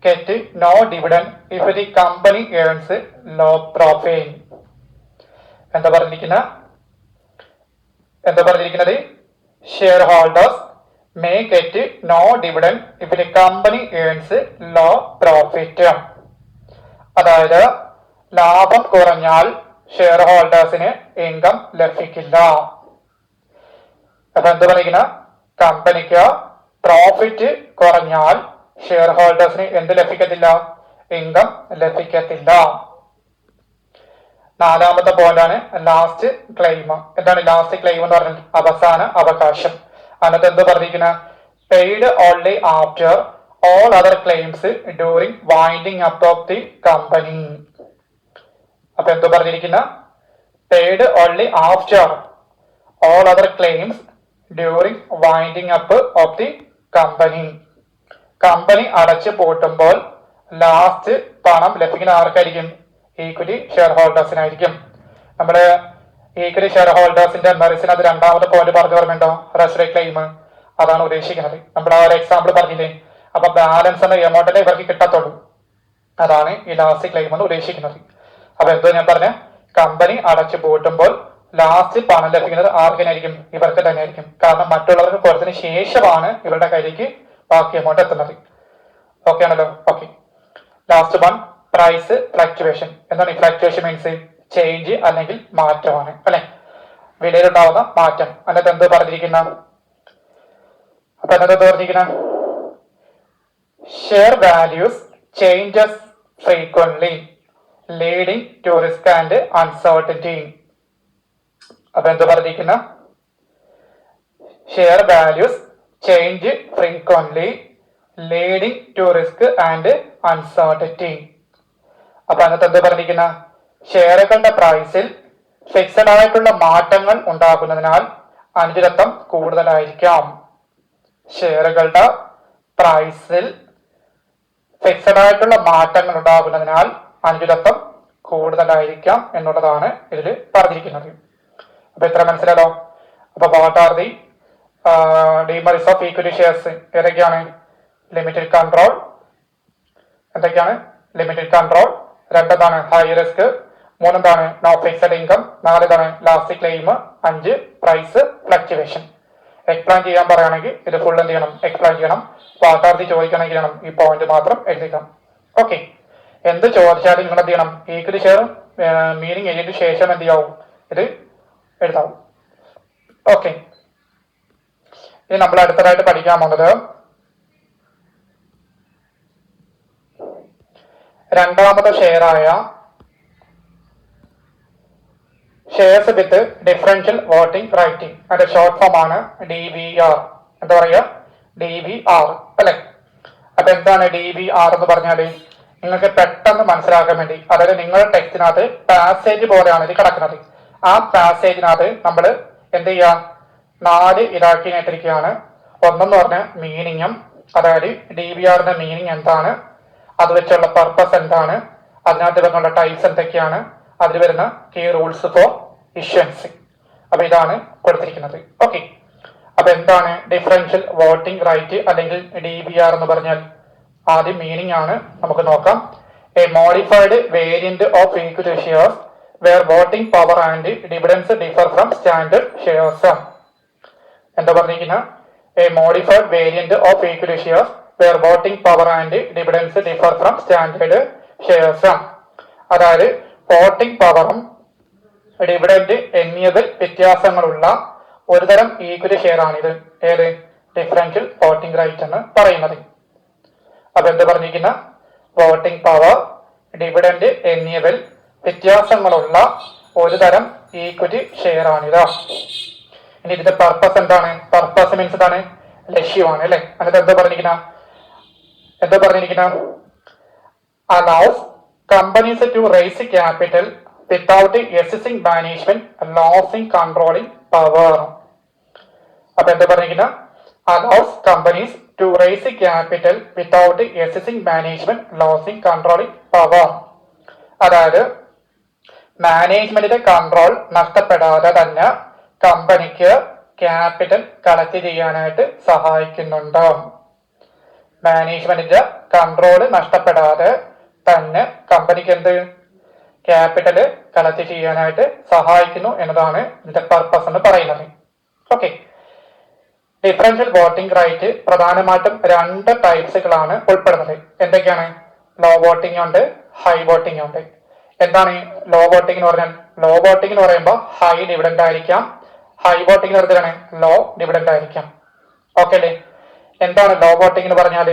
get no dividend if the company earns low profit. എന്താ പറഞ്ഞിരിക്കുന്നത്? Shareholders may get no dividend if the company earns low profit. അതായത് ലാഭം കുറഞ്ഞാൽ ഷെയർ ഹോൾഡേഴ്സിന് ഇൻകം ലഭിക്കില്ല. അപ്പൊ എന്ത് പറയുന്ന? കമ്പനിക്ക് പ്രോഫിറ്റ് കുറഞ്ഞാൽ ഷെയർ ഹോൾഡേഴ്സിന് എന്ത് ലഭിക്കത്തില്ല? ഇൻകം ലഭിക്കത്തില്ല. നാലാമത്തെ പോയിന്റ് ആണ് ലാസ്റ്റ് ക്ലെയിം. എന്താണ് ലാസ്റ്റ് ക്ലെയിം എന്ന് പറഞ്ഞാൽ? അവസാന അവകാശം. അതിനകത്ത് എന്ത് പറഞ്ഞിരിക്കുന്ന? Paid only after all other claims during winding up of the company. അപ്പൊ എന്ത് പറഞ്ഞിരിക്കുന്ന? Paid only after all other claims during winding up of the company. Company അടച്ചു പൂട്ടുമ്പോൾ ലാസ്റ്റ് പണം ലഭിക്കുന്ന ആർക്കായിരിക്കും? Equity share ഹോൾഡേഴ്സിനായിരിക്കും. നമ്മള് ഈക്വിറ്റി ഷെയർ ഹോൾഡേഴ്സിന്റെ മെറിറ്റ്സിനകത്ത് രണ്ടാമത്തെ പോയിന്റ് പറഞ്ഞു ഓർമ്മയുണ്ടോ? Restrict claim. അതാണ് ഉദ്ദേശിക്കുന്നത്. നമ്മൾ ആ ഒരു എക്സാമ്പിൾ പറഞ്ഞില്ലേ? അപ്പൊ ബാലൻസ് എന്ന എമൗണ്ടിനെ ഇവർക്ക് കിട്ടത്തുള്ളൂ. അതാണ് ഈ ലാസ്റ്റ് ക്ലെയിം എന്ന് ഉദ്ദേശിക്കുന്നത്. അപ്പൊ എന്തോ ഞാൻ പറഞ്ഞ, കമ്പനി അടച്ചു പൂട്ടുമ്പോൾ ലാസ്റ്റ് പണം ലഭിക്കുന്നത് ആർക്കിനായിരിക്കും? ഇവർക്ക് തന്നെയായിരിക്കും. കാരണം മറ്റുള്ളവർക്ക് കൊടുത്തതിന് ശേഷമാണ് ഇവരുടെ കയ്യിലേക്ക് ബാക്കി എമൗണ്ട് എത്തുന്നത്. ഓക്കെ ആണല്ലോ. Okay, last one price fluctuation. എന്താണ് ഈ ഫ്ലക്ച്വേഷൻ? മീൻസ് ചേഞ്ച് അല്ലെങ്കിൽ മാറ്റമാണ്, അല്ലെ? വിലയിലുണ്ടാവുന്ന മാറ്റം. അതിനകത്ത് എന്ത് പറഞ്ഞിരിക്കുന്ന? അപ്പൊ അതിനകത്ത് പറഞ്ഞിരിക്കുന്ന share values changes frequently leading to risk and uncertainty. അപ്പൊ എന്ത് പറഞ്ഞിരിക്കുന്ന? Share values change frequently leading to risk and uncertainty. അപ്പൊ അതിനകത്ത് എന്ത് പറഞ്ഞിരിക്കുന്ന? ഷെയറുകളുടെ പ്രൈസിൽ ഫിക്സഡ് ആയിട്ടുള്ള മാറ്റങ്ങൾ ഉണ്ടാകുന്നതിനാൽ അനിശ്ചിതത്വം കൂടുതലായിരിക്കാം. ഷെയറുകളുടെ പ്രൈസിൽ ഫിക്സഡ് ആയിട്ടുള്ള മാറ്റങ്ങൾ ഉണ്ടാകുന്നതിനാൽ അനിശ്ചിതത്വം കൂടുതലായിരിക്കാം എന്നുള്ളതാണ് ഇതിൽ പറഞ്ഞിരിക്കുന്നത്. അപ്പൊ ഇത്ര മനസ്സിലാലോ? അപ്പൊ what are the demerits of equity shares? ഏതൊക്കെയാണ്? Limited control. എന്തൊക്കെയാണ്? Limited control. രണ്ടെന്താണ്? High risk. മൂന്നെന്താണ്? No fixed income. നാലെന്താണ്? Last claim. 5 price fluctuation. Explain ചെയ്യാൻ പറയുകയാണെങ്കിൽ ഇത് ഫുൾ എന്ത് ചെയ്യണം? എക്സ്പ്ലെയിൻ ചെയ്യണം. വാട്ടാർത്തി ചോദിക്കണമെങ്കിൽ ഈ പോയിന്റ് മാത്രം എഴുതിക്കാം. ഓക്കെ, എന്ത് ചോദിച്ചാലും നിങ്ങൾ എന്ത് ചെയ്യണം? ഈക്വിറ്റി ഷെയർ മീനിങ് എഴുതിയതിനു ശേഷം എന്ത് ചെയ്യാവും? ഇത് എഴുതാവും. ഓക്കെ, ഇനി നമ്മൾ അടുത്തതായിട്ട് പഠിക്കാൻ പോകുന്നത് രണ്ടാമത്തെ ഷെയറായ ഷെയർസ് വിത്ത് ഡിഫറൻഷ്യൽ വോട്ടിംഗ് റൈറ്റിംഗ്. അതിന്റെ ഷോർട്ട് ഫോം ആണ് DVR. എന്താ പറയുക? DVR, അല്ലെ? അപ്പൊ എന്താണ് DVR എന്ന് പറഞ്ഞാല്? നിങ്ങൾക്ക് പെട്ടെന്ന് മനസ്സിലാക്കാൻ വേണ്ടി, അതായത് നിങ്ങളുടെ ടെക്സ്റ്റിനകത്ത് പാസേജ് പോലെയാണ് ഇത് കിടക്കുന്നത്. ആ പാസേജിനകത്ത് നമ്മൾ എന്ത് ചെയ്യുക, 4 ഇതാക്കി നേട്ടിരിക്കുകയാണ്. ഒന്നെന്ന് പറഞ്ഞ മീനിങ്ങും, അതായത് DBRന്റെ മീനിങ് എന്താണ്, അത് വെച്ചുള്ള പർപ്പസ് എന്താണ്, അതിനകത്ത് വരുന്ന ടൈപ്സ് എന്തൊക്കെയാണ്, അതിൽ വരുന്ന കീ റൂൾസ് ഫോർ ഇഷ്വൻസി. അപ്പൊ ഇതാണ് കൊടുത്തിരിക്കുന്നത്. ഓക്കെ, അപ്പൊ എന്താണ് ഡിഫറൻഷ്യൽ വോട്ടിംഗ് റൈറ്റ് അല്ലെങ്കിൽ DBR എന്ന് പറഞ്ഞാൽ? ആദ്യം മീനിങ് ആണ് നമുക്ക് നോക്കാം. A modified variant of equity shares where voting power and dividends differ from standard shares. എന്താ പറഞ്ഞിരിക്കുന്ന? A modified variant of equity shares where voting power and dividends differ from standard shares. അതായത് voting പവറും dividend എന്നിവയിൽ വ്യത്യാസങ്ങളുള്ള ഒരുതരം equity share ആണിത്. ഏത്? Differential voting right എന്ന് പറയുന്നത്. അപ്പൊ എന്ത് പറഞ്ഞിരിക്കുന്ന? വോട്ടിംഗ് പവർ, ഡിവിഡൻഡ് എന്നിവയിൽ വ്യത്യാസങ്ങളുള്ള ഒരു തരം ഈക്വിറ്റി ഷെയർ ആണിത്. ഇനി ഇതിന്റെ പർപ്പസ് എന്താണ്? പർപ്പസ് മീൻസ് എന്താണ്? ലക്ഷ്യമാണ് അല്ലെ. എന്നിട്ട് എന്താ പറഞ്ഞിരിക്കുന്ന? Allows companies to raise capital without existing management losing controlling power. അപ്പൊ എന്താ പറഞ്ഞിരിക്കുന്ന? Allows companies to raise capital without existing management losing controlling power. അതായത് മാനേജ്മെന്റിന്റെ കൺട്രോൾ നഷ്ടപ്പെടാതെ തന്നെ കമ്പനിക്ക് ക്യാപിറ്റൽ കളക്ട് ചെയ്യാനായിട്ട് സഹായിക്കുന്നുണ്ട്. മാനേജ്മെന്റിന്റെ കൺട്രോൾ നഷ്ടപ്പെടാതെ തന്നെ കമ്പനിക്ക് എന്ത് ക്യാപിറ്റൽ കളക്ട് ചെയ്യാനായിട്ട് സഹായിക്കുന്നു എന്നതാണ് ഇതിന്റെ പർപ്പസ് എന്ന് പറയുന്നത്. ഓക്കെ, ഡിഫറൻഷ്യൽ വോട്ടിംഗ് റൈറ്റ് പ്രധാനമായിട്ടും 2 ടൈപ്സുകളാണ് ഉൾപ്പെടുന്നത്. എന്തൊക്കെയാണ്? ലോ വോട്ടിംഗ് ഉണ്ട്, ഹൈ വോട്ടിംഗ് ഉണ്ട്. എന്താണ് ലോ വോട്ടിംഗ് എന്ന് പറഞ്ഞാൽ? ലോ വോട്ടിംഗ് എന്ന് പറയുമ്പോൾ ഹൈ ഡിവിഡൻഡ് ആയിരിക്കാം, ഹൈ വോട്ടിംഗ് എന്ന് പറഞ്ഞാൽ ലോ ഡിവിഡൻഡ് ആയിരിക്കാം. ഓക്കെ അല്ലേ? എന്താണ് ലോ വോട്ടിംഗ് എന്ന് പറഞ്ഞാൽ?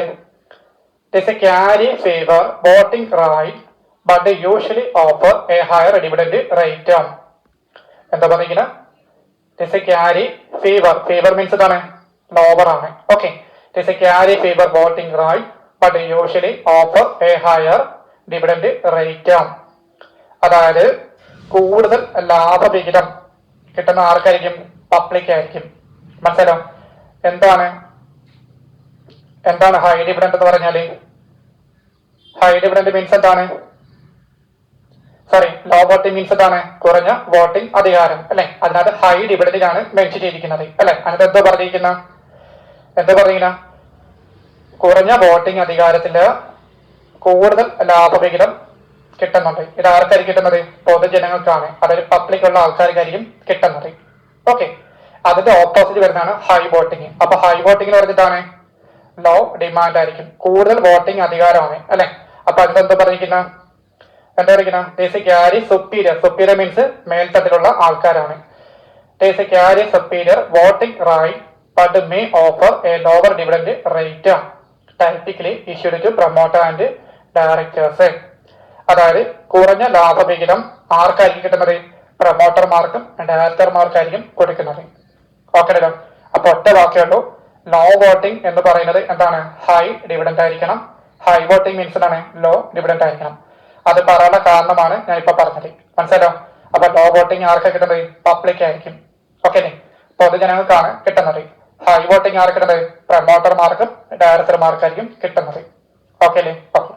It's a carry fewer voting right but usually offer a higher dividend rate. എന്താ പറഞ്ഞിരിക്കുന്നത്? It's a carry fewer. Fewer means എന്താണ്? ലോവർ ആണ്. Okay, it's a carry fewer voting right but usually offer a higher dividend rate. അതായത് കൂടുതൽ ലാഭവിഹിതം കിട്ടുന്ന ആർക്കായിരിക്കും? Public ആയിരിക്കും. മനസ്സിലോ? എന്താണ് ഹൈ ഡിവിഡൻഡ് എന്ന് പറഞ്ഞാല്? ഹൈ ഡിവിഡൻഡ് മീൻസ് എന്താണ്? ലോ വോട്ടിംഗ് മീൻസ് എന്താണ്? കുറഞ്ഞ വോട്ടിംഗ് അധികാരം അല്ലെ. അതിനകത്ത് ഹൈ ഡിവിഡൻഡിലാണ് മെൻഷൻ ചെയ്തിരിക്കുന്നത് അല്ലെ. അതിനകത്ത് എന്താ പറഞ്ഞിരിക്കുന്ന? കുറഞ്ഞ വോട്ടിംഗ് അധികാരത്തില് കൂടുതൽ ലാഭവിഹിതം കിട്ടുന്നുണ്ട്. ഇത് ആർക്കായിരിക്കും കിട്ടുന്നത്? പൊതുജനങ്ങൾക്കാണ്, അതായത് പബ്ലിക് ഉള്ള ആൾക്കാർക്കായിരിക്കും കിട്ടുന്നത്. ഓക്കെ, അതിന്റെ ഓപ്പോസിറ്റ് വരുന്നതാണ് ഹൈ വോട്ടിംഗ്. അപ്പൊ ഹൈ വോട്ടിംഗ് എന്ന് പറഞ്ഞിട്ടാണ് ലോ ഡിമാൻഡ് ആയിരിക്കും, കൂടുതൽ വോട്ടിംഗ് അധികാരമാണ് അല്ലെ. അപ്പൊ അതിനെന്താ പറഞ്ഞിരിക്കുന്ന? Carry superior. സുപ്പീരിയർ മീൻസ് മേൽത്തട്ടിലുള്ള ആൾക്കാരാണ്. Carry superior voting right but may offer a lower dividend rate typically issued to promoter and directors. അതായത് കുറഞ്ഞ ലാഭവിഹിതം ആർക്കായിരിക്കും കിട്ടുന്നത്? പ്രൊമോട്ടർമാർക്കും ഡയറക്ടർമാർക്കായിരിക്കും കൊടുക്കുന്നത്. ഓക്കെല്ലോ? അപ്പൊ ഒറ്റ വാക്കുള്ളൂ, ലോ വോട്ടിംഗ് എന്ന് പറയുന്നത് എന്താണ്? ഹൈ ഡിവിഡൻഡ് ആയിരിക്കണം. ഹൈ വോട്ടിംഗ് മീൻസ് എന്താണ്? ലോ ഡിവിഡൻഡ് ആയിരിക്കണം. അത് പറയാനുള്ള കാരണമാണ് ഞാൻ ഇപ്പൊ പറഞ്ഞത്. മനസ്സിലോ? അപ്പൊ ലോ വോട്ടിംഗ് ആർക്കാ കിട്ടുന്നത്? പബ്ലിക് ആയിരിക്കും. ഓക്കെ, പൊതുജനങ്ങൾക്കാണ് കിട്ടുന്നത്. ഹൈ വോട്ടിംഗ് ആർക്ക് കിട്ടുന്നത്? പ്രൊമോട്ടർമാർക്കും ഡയറക്ടർമാർക്കായിരിക്കും കിട്ടുന്നത്. ഓക്കെ അല്ലേ? ഓക്കെ,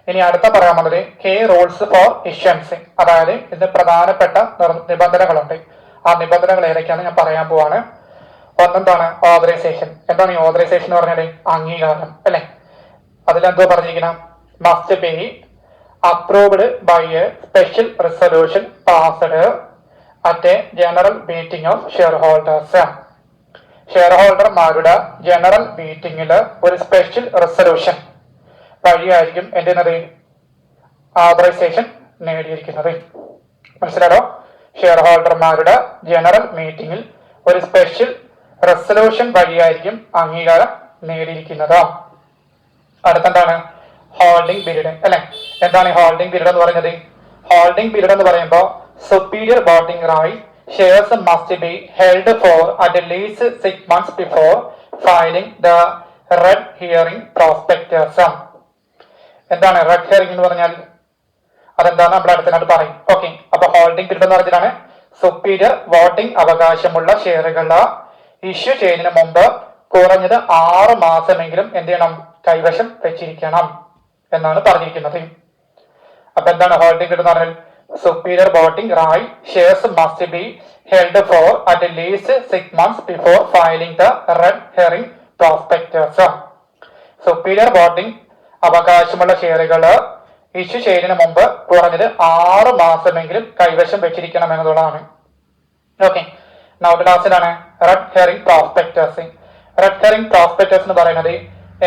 ഇനി അടുത്ത പറയാൻ വന്നത് കീ റൂൾസ് ഫോർ ഇഷ്വൻസ്. അതായത് ഇതിന് പ്രധാനപ്പെട്ട നിബന്ധനകളുണ്ട്. ആ നിബന്ധനകൾ ഏതൊക്കെയാണെന്ന് ഞാൻ പറയാൻ പോവാണ്. ഒന്നെന്താണ്? ഓതറൈസേഷൻ. എന്താണ് ഈ ഓതറൈസേഷൻ എന്ന് പറഞ്ഞാൽ? അംഗീകാരം അല്ലെ. അതിലെന്തോ പറഞ്ഞിരിക്കണം? Must be approved by a special resolution passed at a general meeting of shareholders. Share ഹോൾഡർമാരുടെ ജനറൽ മീറ്റിംഗിൽ ഒരു സ്പെഷ്യൽ റെസൊല്യൂഷൻ വഴിയായിരിക്കും എന്തെന്നത്? ഓതറൈസേഷൻ നേടിയിരിക്കുന്നത്. മനസ്സിലായോ? ഷെയർ ഹോൾഡർമാരുടെ ജനറൽ മീറ്റിംഗിൽ ഒരു സ്പെഷ്യൽ റെസൊല്യൂഷൻ വഴിയായിരിക്കും അംഗീകാരം നേടിയിരിക്കുന്നത്. അടുത്തെന്താണ്? ഹോൾഡിംഗ് പീരീഡ് അല്ലെ. എന്താണ് ഈ ഹോൾഡിംഗ് പീരീഡ് എന്ന് പറയുന്നത്? ഹോൾഡിംഗ് പീരീഡ് എന്ന് പറയുമ്പോൾ superior voting right shares must be held for at least 6 months before filing the red hearing prospectus. എന്താണ് റെഡ് ഹെറിംഗ് എന്ന് പറഞ്ഞാൽ? അതെന്താന്ന് നമ്മൾ അടുത്തതിനകത്ത് പറയും. ഓക്കെ, അപ്പൊ ഹോൾഡിംഗ് പീരീഡ് എന്ന് പറഞ്ഞാലാണ് സുപ്പീരിയർ വോട്ടിംഗ് അവകാശമുള്ള ഷെയറുകൾ ഇഷ്യൂ ചെയ്യുന്നതിന് മുമ്പ് കുറഞ്ഞത് 6 മാസമെങ്കിലും എന്ത് ചെയ്യണം? കൈവശം വെച്ചിരിക്കണം എന്നാണ് പറഞ്ഞിരിക്കുന്നത്. അപ്പൊ എന്താണ് ഹോൾഡിംഗ് പീരീഡ് എന്ന് പറഞ്ഞാൽ? Superior voting right shares must be held for at least 6 months before filing the red herring prospectus. Superior voting അവകാശമുള്ള ഷെയറുകൾ ഇഷ്യൂ ചെയ്യുന്നതിന് മുമ്പ് കുറഞ്ഞത് 6 മാസമെങ്കിലും കൈവശം വെച്ചിരിക്കണം എന്നതാണ്. ഓക്കെ, നൗ ലാസ്റ്റിലാണ് red herring prospectus. Red herring prospectus എന്ന് പറയുന്നത്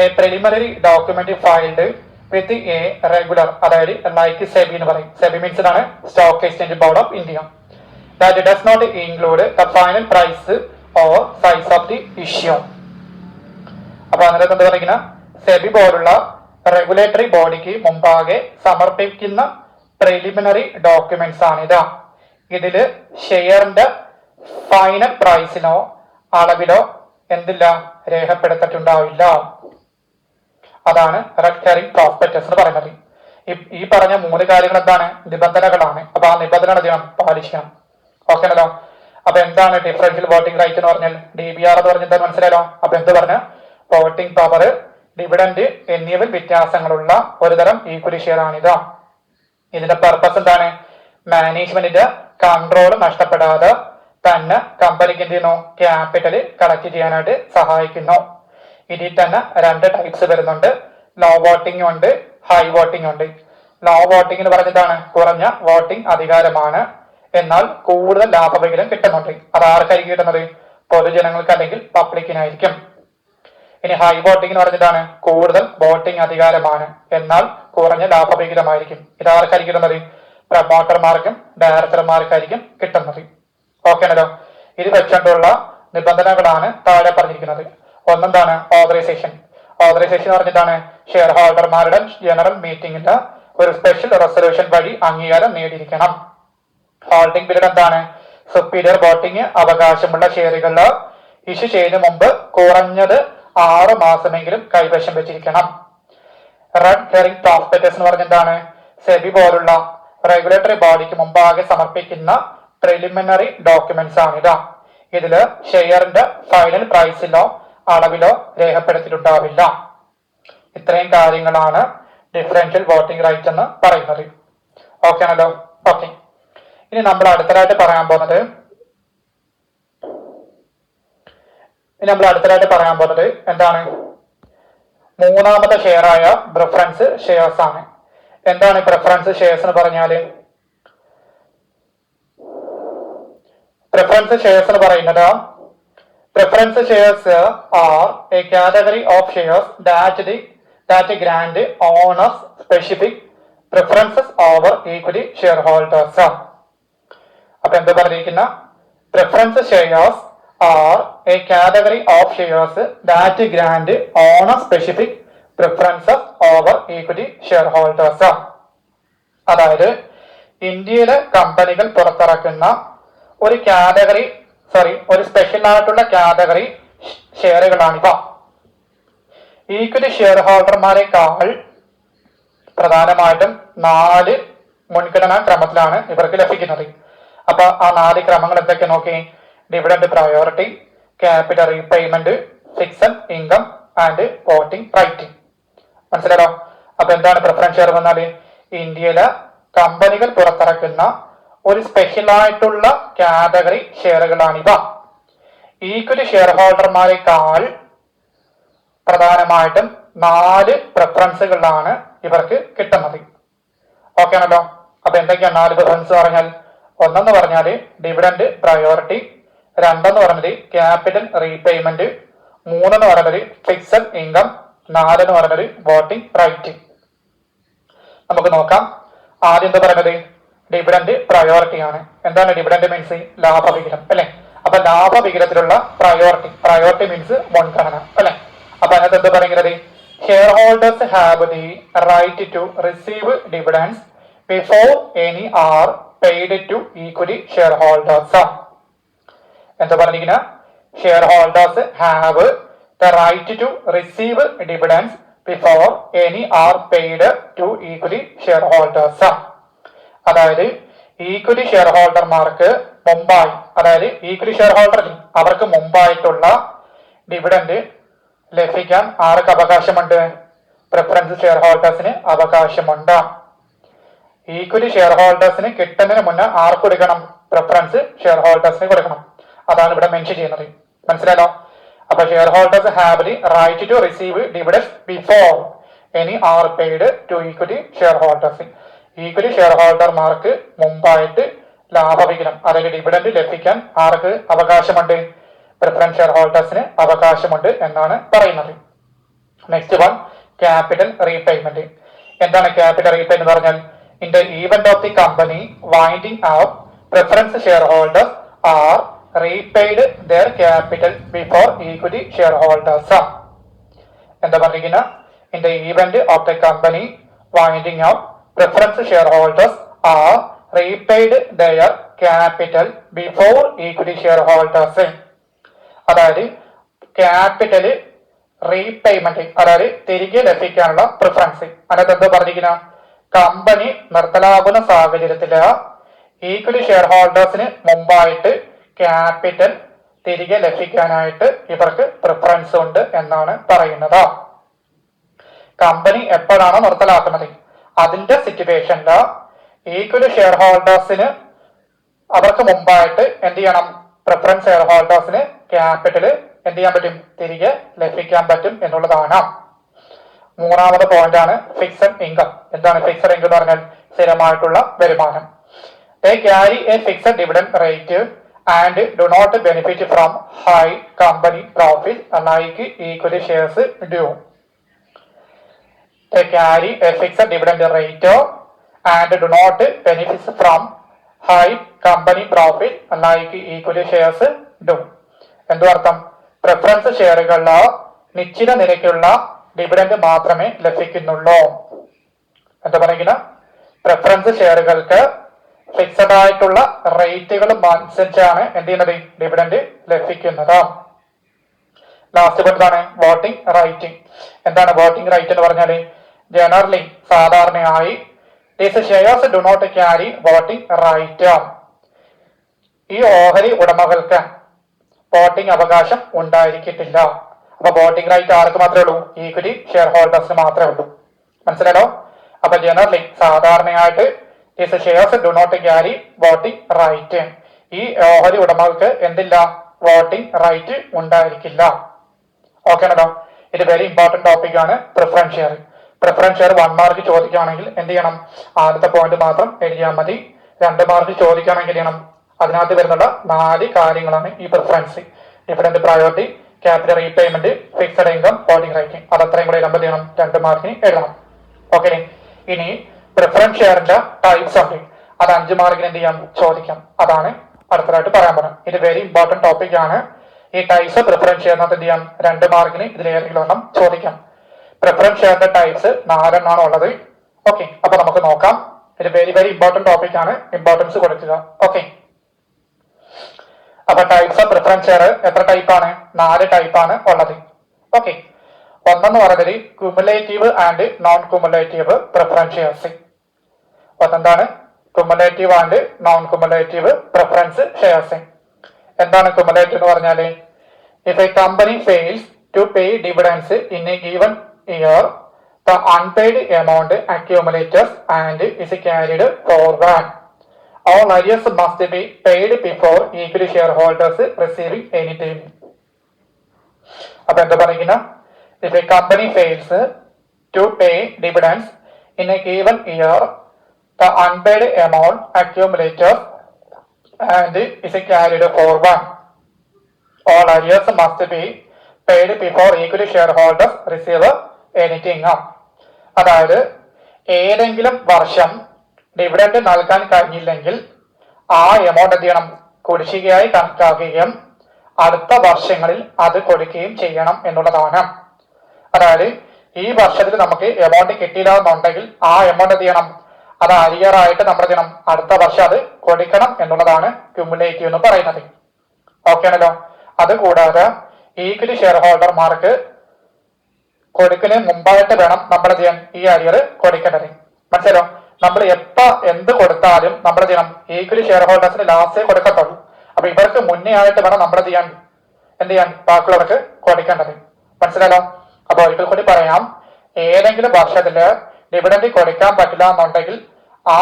a preliminary document filed with a regular, അതായത് ലൈക്ക് സെബി എന്ന് പറയും. സെബി മീൻസ് ആണ് stock exchange board of India. That does not include the final price or size of the issue. അപ്പൊ അതിനകത്ത് എന്താ പറയുക? സെബി പോലുള്ള റെഗുലേറ്ററി ബോഡിക്ക് മുമ്പാകെ സമർപ്പിക്കുന്ന പ്രിലിമിനറി ഡോക്യുമെന്റ്സ് ആണിത്. ഇതില് ഷെയറിന്റെ ഫൈനൽ പ്രൈസിനോ അളവിലോ എന്തില്ല രേഖപ്പെടുത്തിയിട്ടുണ്ടാവില്ല. അതാണ് റെഡ് ഹെറിംഗ് പ്രോസ്പെക്ടസ് എന്ന് പറയുന്നത്. ഈ പറഞ്ഞ 3 കാര്യങ്ങൾ എന്താണ്? നിബന്ധനകളാണ്. അപ്പൊ ആ നിബന്ധനകൾ എന്ത് പാലിക്കണം. ഓക്കെ ആണല്ലോ. അപ്പൊ എന്താണ് ഡിഫറൻഷ്യൽ വോട്ടിംഗ് റൈറ്റ് എന്ന് പറഞ്ഞാൽ? DBR എന്ന് പറഞ്ഞാൽ എന്താ മനസ്സിലായല്ലോ. അപ്പൊ എന്ത് പറഞ്ഞ? വോട്ടിംഗ് പവർ, ഡിവിഡന്റ് എന്നിവയിൽ വ്യത്യാസങ്ങളുള്ള ഒരു തരം ഈക്വലി ഷെയർ ആണിത്. ഇതിന്റെ പർപ്പസ് എന്താണ്? മാനേജ്മെന്റിന്റെ കൺട്രോൾ നഷ്ടപ്പെടാതെ തന്നെ കമ്പനിക്ക് എന്ത് ചെയ്യുന്നു? ക്യാപിറ്റൽ കളക്ട് ചെയ്യാനായിട്ട് സഹായിക്കുന്നു. ഇതിൽ തന്നെ 2 ടൈപ്സ് വരുന്നുണ്ട്. ലോ വോട്ടിംഗ് ഉണ്ട്, ഹൈ വോട്ടിംഗ് ഉണ്ട്. ലോ വോട്ടിംഗ് എന്ന് പറഞ്ഞിട്ടാണ് കുറഞ്ഞ വോട്ടിംഗ് അധികാരമാണ്, എന്നാൽ കൂടുതൽ ലാഭവിഹിതം കിട്ടുന്നുണ്ട്. അത് ആർക്കായിരിക്കും കിട്ടുന്നത്? പൊതുജനങ്ങൾക്ക് അല്ലെങ്കിൽ പബ്ലിക്കിനായിരിക്കും. ഇനി ഹൈ വോട്ടിംഗ് എന്ന് പറഞ്ഞിട്ടാണ് കൂടുതൽ വോട്ടിംഗ് അധികാരമാണ്, എന്നാൽ കുറഞ്ഞ ലാഭവിഹിതമായിരിക്കും. ഇത് ആർക്കായിരിക്കും കിട്ടുന്നത്? പ്രൊമോട്ടർമാർക്കും ഡയറക്ടർമാർക്കായിരിക്കും കിട്ടുന്നത്. ഓക്കെ ആണല്ലോ. ഇത് വെച്ചുകൊണ്ടുള്ള നിബന്ധനകളാണ് താഴെ പറഞ്ഞിരിക്കുന്നത്. ഒന്നെന്താണ്? ഓതറൈസേഷൻ. ഓതറൈസേഷൻ എന്ന് പറഞ്ഞിട്ടാണ് ഷെയർ ഹോൾഡർമാരുടെ ജനറൽ മീറ്റിംഗിന്റെ ഒരു സ്പെഷ്യൽ റെസൊല്യൂഷൻ വഴി അംഗീകാരം നേടിയിരിക്കണം. ഹോൾഡിംഗ് പീരീഡ് എന്താണ്? സുപ്പീരിയർ വോട്ടിംഗ് അവകാശമുള്ള ഷെയറുകൾ ഇഷ്യൂ ചെയ്യുന്നതിന് മുമ്പ് കുറഞ്ഞത് 6 മാസമെങ്കിലും കൈവശം വെച്ചിരിക്കണം. റെഡ് ഹെറിംഗ് പ്രോസ്പെക്ടസ് എന്ന് പറഞ്ഞിട്ടാണ് സെബി പോലുള്ള റെഗുലേറ്ററി ബോഡിക്ക് മുമ്പാകെ സമർപ്പിക്കുന്ന പ്രിലിമിനറി ഡോക്യുമെന്റ്സ് ആണിത്. ഇതില് ഷെയറിന്റെ ഫൈനൽ പ്രൈസിലോ അളവിലോ രേഖപ്പെടുത്തിയിട്ടുണ്ടാവില്ല. ഇത്രയും കാര്യങ്ങളാണ് ഡിഫറൻഷ്യൽ വോട്ടിംഗ് റൈറ്റ് എന്ന് പറയുന്നത്. ഓക്കെ ആണല്ലോ. ഓക്കെ, ഇനി നമ്മൾ അടുത്തതായിട്ട് പറയാൻ പോകുന്നത് എന്താണ്? 3ാമത്തെ ഷെയർ ആയ പ്രിഫറൻസ് ഷെയർസ് ആണ്. എന്താണ് പ്രിഫറൻസ് ഷെയർസ് എന്ന് പറഞ്ഞാല്? പ്രിഫറൻസ് ഷെയർസ് എന്ന് പറയുന്നത് preference shares are a category of shares that grant owners specific preferences over equity shareholders. അപ്പൊ എന്താ പറഞ്ഞിരിക്കുന്ന? Preference shares are a category of shares that grant owners specific preferences over equity shareholders. അതായത് ഇന്ത്യയിലെ കമ്പനികൾ പുറത്തിറക്കുന്ന ഒരു ഒരു സ്പെഷ്യൽ ആയിട്ടുള്ള കാറ്റഗറി ഷെയറുകളാണിവ. ഈക്വിറ്റി ഷെയർ ഹോൾഡർമാരെക്കാൾ പ്രധാനമായിട്ടും 4 മുൻഗണനാ ക്രമത്തിലാണ് ഇവർക്ക് ലഭിക്കുന്നത്. അപ്പൊ ആ 4 ക്രമങ്ങൾ എന്തൊക്കെ നോക്കി? Dividend priority, capital repayment, fixed income and voting right. മനസ്സിലായോ? അപ്പൊ എന്താണ് പ്രിഫറൻസ് ഷെയർ എന്നാല്? ഇന്ത്യയിലെ കമ്പനികൾ പുറത്തിറക്കുന്ന ഒരു സ്പെഷ്യൽ ആയിട്ടുള്ള കാറ്റഗറി ഷെയറുകളാണിവ. ഈക്വിറ്റി ഷെയർ ഹോൾഡർമാരെക്കാൾ പ്രധാനമായിട്ടും 4 പ്രിഫറൻസുകളാണ് ഇവർക്ക് കിട്ടുന്നത്. ഓക്കെ ആണല്ലോ. അപ്പൊ എന്തൊക്കെയാണ് 4 പ്രിഫറൻസ് പറഞ്ഞാൽ? ഒന്നെന്ന് പറഞ്ഞാൽ ഡിവിഡന്റ് പ്രയോറിറ്റി, 2 പറഞ്ഞത് ക്യാപിറ്റൽ റീപേയ്മെന്റ്, 3 പറഞ്ഞത് ഫിക്സഡ് ഇൻകം, 4 പറഞ്ഞത് വോട്ടിംഗ് റൈറ്റ്. നമുക്ക് നോക്കാം. ആദ്യം എന്താ പറയുന്നത്? ഡിവിഡന്റ് പ്രയോറിറ്റി ആണ്. എന്താണ് ഡിവിഡന്റ് മീൻസ്? ലാഭവിഹിതം അല്ലെ. അപ്പൊ ലാഭവിഹിതത്തിലുള്ള പ്രയോറിറ്റി മീൻസ് മുൻഗണന അല്ലെ. അപ്പൊ അതിനകത്ത് എന്താ പറയുന്നത്? Shareholders have the right to receive dividends before any are paid to equity shareholders. എന്താ പറഞ്ഞിരിക്കുന്ന? Shareholders have the right to receive dividends before any are paid to equally shareholders. അതായത് equally share ഹോൾഡർമാർക്ക് മുമ്പായി, അതായത് equally share holder അവർക്ക് മുമ്പായിട്ടുള്ള dividend ലഭിക്കാൻ ആർക്ക് അവകാശമുണ്ട്? Preference share ഹോൾഡേഴ്സിന് അവകാശമുണ്ട്. ഈക്വലി ഷെയർ ഹോൾഡേഴ്സിന് കിട്ടുന്നതിന് മുന്നേ ആർക്ക് കൊടുക്കണം? പ്രിഫറൻസ് ഷെയർ ഹോൾഡേഴ്സിന് കൊടുക്കണം. അതാണ് ഇവിടെ മെൻഷൻ ചെയ്യുന്നത്. മനസ്സിലായോ? അപ്പൊ shareholders have the right to receive dividends before any are paid to equally shareholders. Equally share ഹോൾഡർമാർക്ക് മുമ്പായിട്ട് ലാഭവിഹിതം, അതായത് ഡിവിഡൻഡ് ലഭിക്കാൻ ആർക്ക് അവകാശമുണ്ട്? പ്രിഫറൻസ് ഷെയർ ഹോൾഡേഴ്സിന് അവകാശമുണ്ട് എന്നാണ് പറയുന്നത്. Next one, capital repayment. എന്താണ് ക്യാപിറ്റൽ റീപേയ്മെന്റ് എന്ന് പറഞ്ഞാൽ? In the event of the company winding up, preference shareholders are repaid their capital before equity shareholders. എന്താ പറഞ്ഞിരിക്കുന്ന? In the event of the company winding up, preference shareholders are repaid their capital before equity shareholders. അതായത് capital repayment, അതായത് തിരികെ ലഭിക്കാനുള്ള preference. അതിനകത്ത് എന്താ പറഞ്ഞിരിക്കുന്ന? Company നിർത്തലാകുന്ന സാഹചര്യത്തില് ഈക്വലി ഷെയർ ഹോൾഡേഴ്സിന് മുമ്പായിട്ട് ക്യാപിറ്റൽ തിരികെ ലഭിക്കാനായിട്ട് ഇവർക്ക് പ്രിഫറൻസ് ഉണ്ട് എന്നാണ് പറയുന്നത്. കമ്പനി എപ്പോഴാണോ നിർത്തലാക്കുന്നത് അതിന്റെ സിറ്റുവേഷനില് ഈക്വലി ഷെയർ ഹോൾഡേഴ്സിന് അവർക്ക് മുമ്പായിട്ട് എന്ത് ചെയ്യണം? പ്രിഫറൻസ് ഷെയർ ഹോൾഡേഴ്സിന് ക്യാപിറ്റൽ എന്ത് ചെയ്യാൻ പറ്റും? തിരികെ ലഭിക്കാൻ പറ്റും എന്നുള്ളതാണ്. മൂന്നാമത് പോയിന്റ് ആണ് ഫിക്സഡ് ഇൻകം. എന്താണ് ഫിക്സഡ് ഇൻകം എന്ന് പറഞ്ഞാൽ? സ്ഥിരമായിട്ടുള്ള വരുമാനം. They carry a fixed dividend rate and do not benefit from high company profit like equity shares do. They carry a fixed dividend rate and do not benefit from high company profit like equity shares do. എന്തു അർത്ഥം? Preference ഷെയറുകളിൽ നിശ്ചിത നിരക്കുള്ള dividend മാത്രമേ ലഭിക്കുന്നുള്ളൂ. എന്താ പറയുക? Preference ഷെയറുകൾക്ക് fixed ആയിട്ടുള്ള റേറ്റുകൾ അനുസരിച്ചാണ് എന്ത് ചെയ്യുന്നത്? ഡിവിഡൻഡ് ലഭിക്കുന്നത്. ലാസ്റ്റ് എന്താണ്? Voting right. എന്താണ് വോട്ടിംഗ് റൈറ്റ് എന്ന് പറഞ്ഞാല്? ജനറലി സാധാരണയായി these shares do not carry voting right. ഈ ഓഹരി ഉടമകൾക്ക് വോട്ടിംഗ് അവകാശം ഉണ്ടായിരിക്കത്തില്ല. അപ്പൊ വോട്ടിംഗ് റൈറ്റ് ആർക്ക് മാത്രമേ ഉള്ളൂ? ഈക്വിറ്റി ഷെയർ ഹോൾഡേഴ്സിന് മാത്രമേ ഉള്ളൂ. മനസ്സിലായോ? അപ്പൊ ജനറലി സാധാരണയായിട്ട് these shares do not carry voting right. ഈ ഓഹരി ഉടമകൾക്ക് എന്തില്ല? വോട്ടിംഗ് റൈറ്റ് ഉണ്ടായിരിക്കില്ല. ഓക്കെ ആണല്ലോ? ഇത് വെരി ഇമ്പോർട്ടന്റ് ടോപ്പിക് ആണ് preference share. Preference share 1 mark ചോദിക്കുകയാണെങ്കിൽ എന്ത് ചെയ്യണം? ആദ്യത്തെ പോയിന്റ് മാത്രം എഴുതിയാൽ മതി. 2 മാർക്ക് ചോദിക്കുകയാണെങ്കിൽ ചെയ്യണം? അതിനകത്ത് വരുന്നുള്ള 4 കാര്യങ്ങളാണ് ഈ preference. Dividend priority, capital repayment, fixed income, voting right. അത് അത്രയും കൂടെ എഴുതുമ്പോൾ ചെയ്യണം? 2 മാർക്കിന് എഴുതണം. ഓക്കെ. ഇനി പ്രിഫറൻസ് ഷെയറിന്റെ ടൈപ്സ് ഉണ്ട്. അത് 5 മാർക്കിന് എന്ത് ചെയ്യാം? ചോദിക്കാം. അതാണ് അടുത്തതായിട്ട് പറയാൻ പോകുന്നത്. ഇത് വെരി ഇമ്പോർട്ടന്റ് ടോപ്പിക് ആണ്. ഈ ടൈപ്സ് പ്രിഫറൻസ് ഷെയറിനകത്ത് എന്ത് ചെയ്യാം? 2 മാർക്കിന് ഇതിൽ ഏതെങ്കിലും ഒരെണ്ണം ചോദിക്കാം. പ്രിഫറൻസ് ഷെയറിന്റെ ടൈപ്സ് 4 എണ്ണമാണ് ഉള്ളത്. ഓക്കെ, അപ്പൊ നമുക്ക് നോക്കാം. ഇത് വെരി വെരി ഇമ്പോർട്ടന്റ് ടോപ്പിക് ആണ്. ഇമ്പോർട്ടൻസ് കൊടുക്കുക. ഓക്കെ, അപ്പൊ ടൈപ്സ് ഓഫ് പ്രിഫറൻസ് ഷെയർ എത്ര ടൈപ്പാണ്? 4 ടൈപ്പാണ് ഉള്ളത്. ഓക്കെ, ഒന്നെന്ന് പറയുന്നത് cumulative and non cumulative preference shares. ഒന്നെന്താണ്? Cumulative and non cumulative preference shares. എന്താണ് ക്യുമുലേറ്റീവ് എന്ന് പറഞ്ഞാല്? If a company fails to pay dividends in a given year, the unpaid amount accumulates and is carried forward. All arrears must be paid before equity shareholders receiving anything. അപ്പൊ എന്താ പറയുക? If a company fails to pay dividends in a given year, the unpaid amount accumulates and is carried forward. All arrears must be paid before equity shareholders receive anything. അതായത് ഏതെങ്കിലും വർഷം dividend നൽകാൻ കഴിഞ്ഞില്ലെങ്കിൽ ആ amount എന്ത് ചെയ്യണം? കുടിശ്ശികയായി കണക്കാക്കുകയും അടുത്ത വർഷങ്ങളിൽ അത് കൊടുക്കുകയും ചെയ്യണം എന്നുള്ളതാണ്. അതായത് ഈ വർഷത്തിൽ നമുക്ക് എമൗണ്ട് കിട്ടിയില്ല എന്നുണ്ടെങ്കിൽ ആ എമൗണ്ട് എന്ത് ചെയ്യണം? അത് അരിയറായിട്ട് നമ്മൾ ചെയ്യണം? അടുത്ത വർഷം അത് കൊടുക്കണം എന്നുള്ളതാണ് ക്യുമുലേറ്റീവ് എന്ന് പറയുന്നത്. ഓക്കെ ആണല്ലോ? അതുകൂടാതെ ഈക്വിറ്റി ഷെയർ ഹോൾഡർമാർക്ക് കൊടുക്കുന്നതിന് മുമ്പായിട്ട് വേണം നമ്മൾ ചെയ്യാൻ ഈ അരിയർ കൊടുക്കേണ്ടത്. മനസ്സിലോ? നമ്മൾ എന്ത് കൊടുത്താലും നമ്മൾ ചെയ്യണം ഈക്വലി ഷെയർ ഹോൾഡേഴ്സിന് ലാസ്റ്റേ കൊടുക്കത്തുള്ളൂ. അപ്പൊ ഇവർക്ക് മുന്നേ ആയിട്ട് വേണം നമ്മൾ എന്ത് ചെയ്യാൻ ബാക്കിയുള്ളവർക്ക് കൊടുക്കേണ്ടത്. മനസ്സിലാലോ? അപ്പൊ ഒരിക്കൽ കൂടി പറയാം, ഏതെങ്കിലും വർഷത്തില് ഡിവിഡൻഡ് കൊടുക്കാൻ പറ്റില്ല എന്നുണ്ടെങ്കിൽ ആ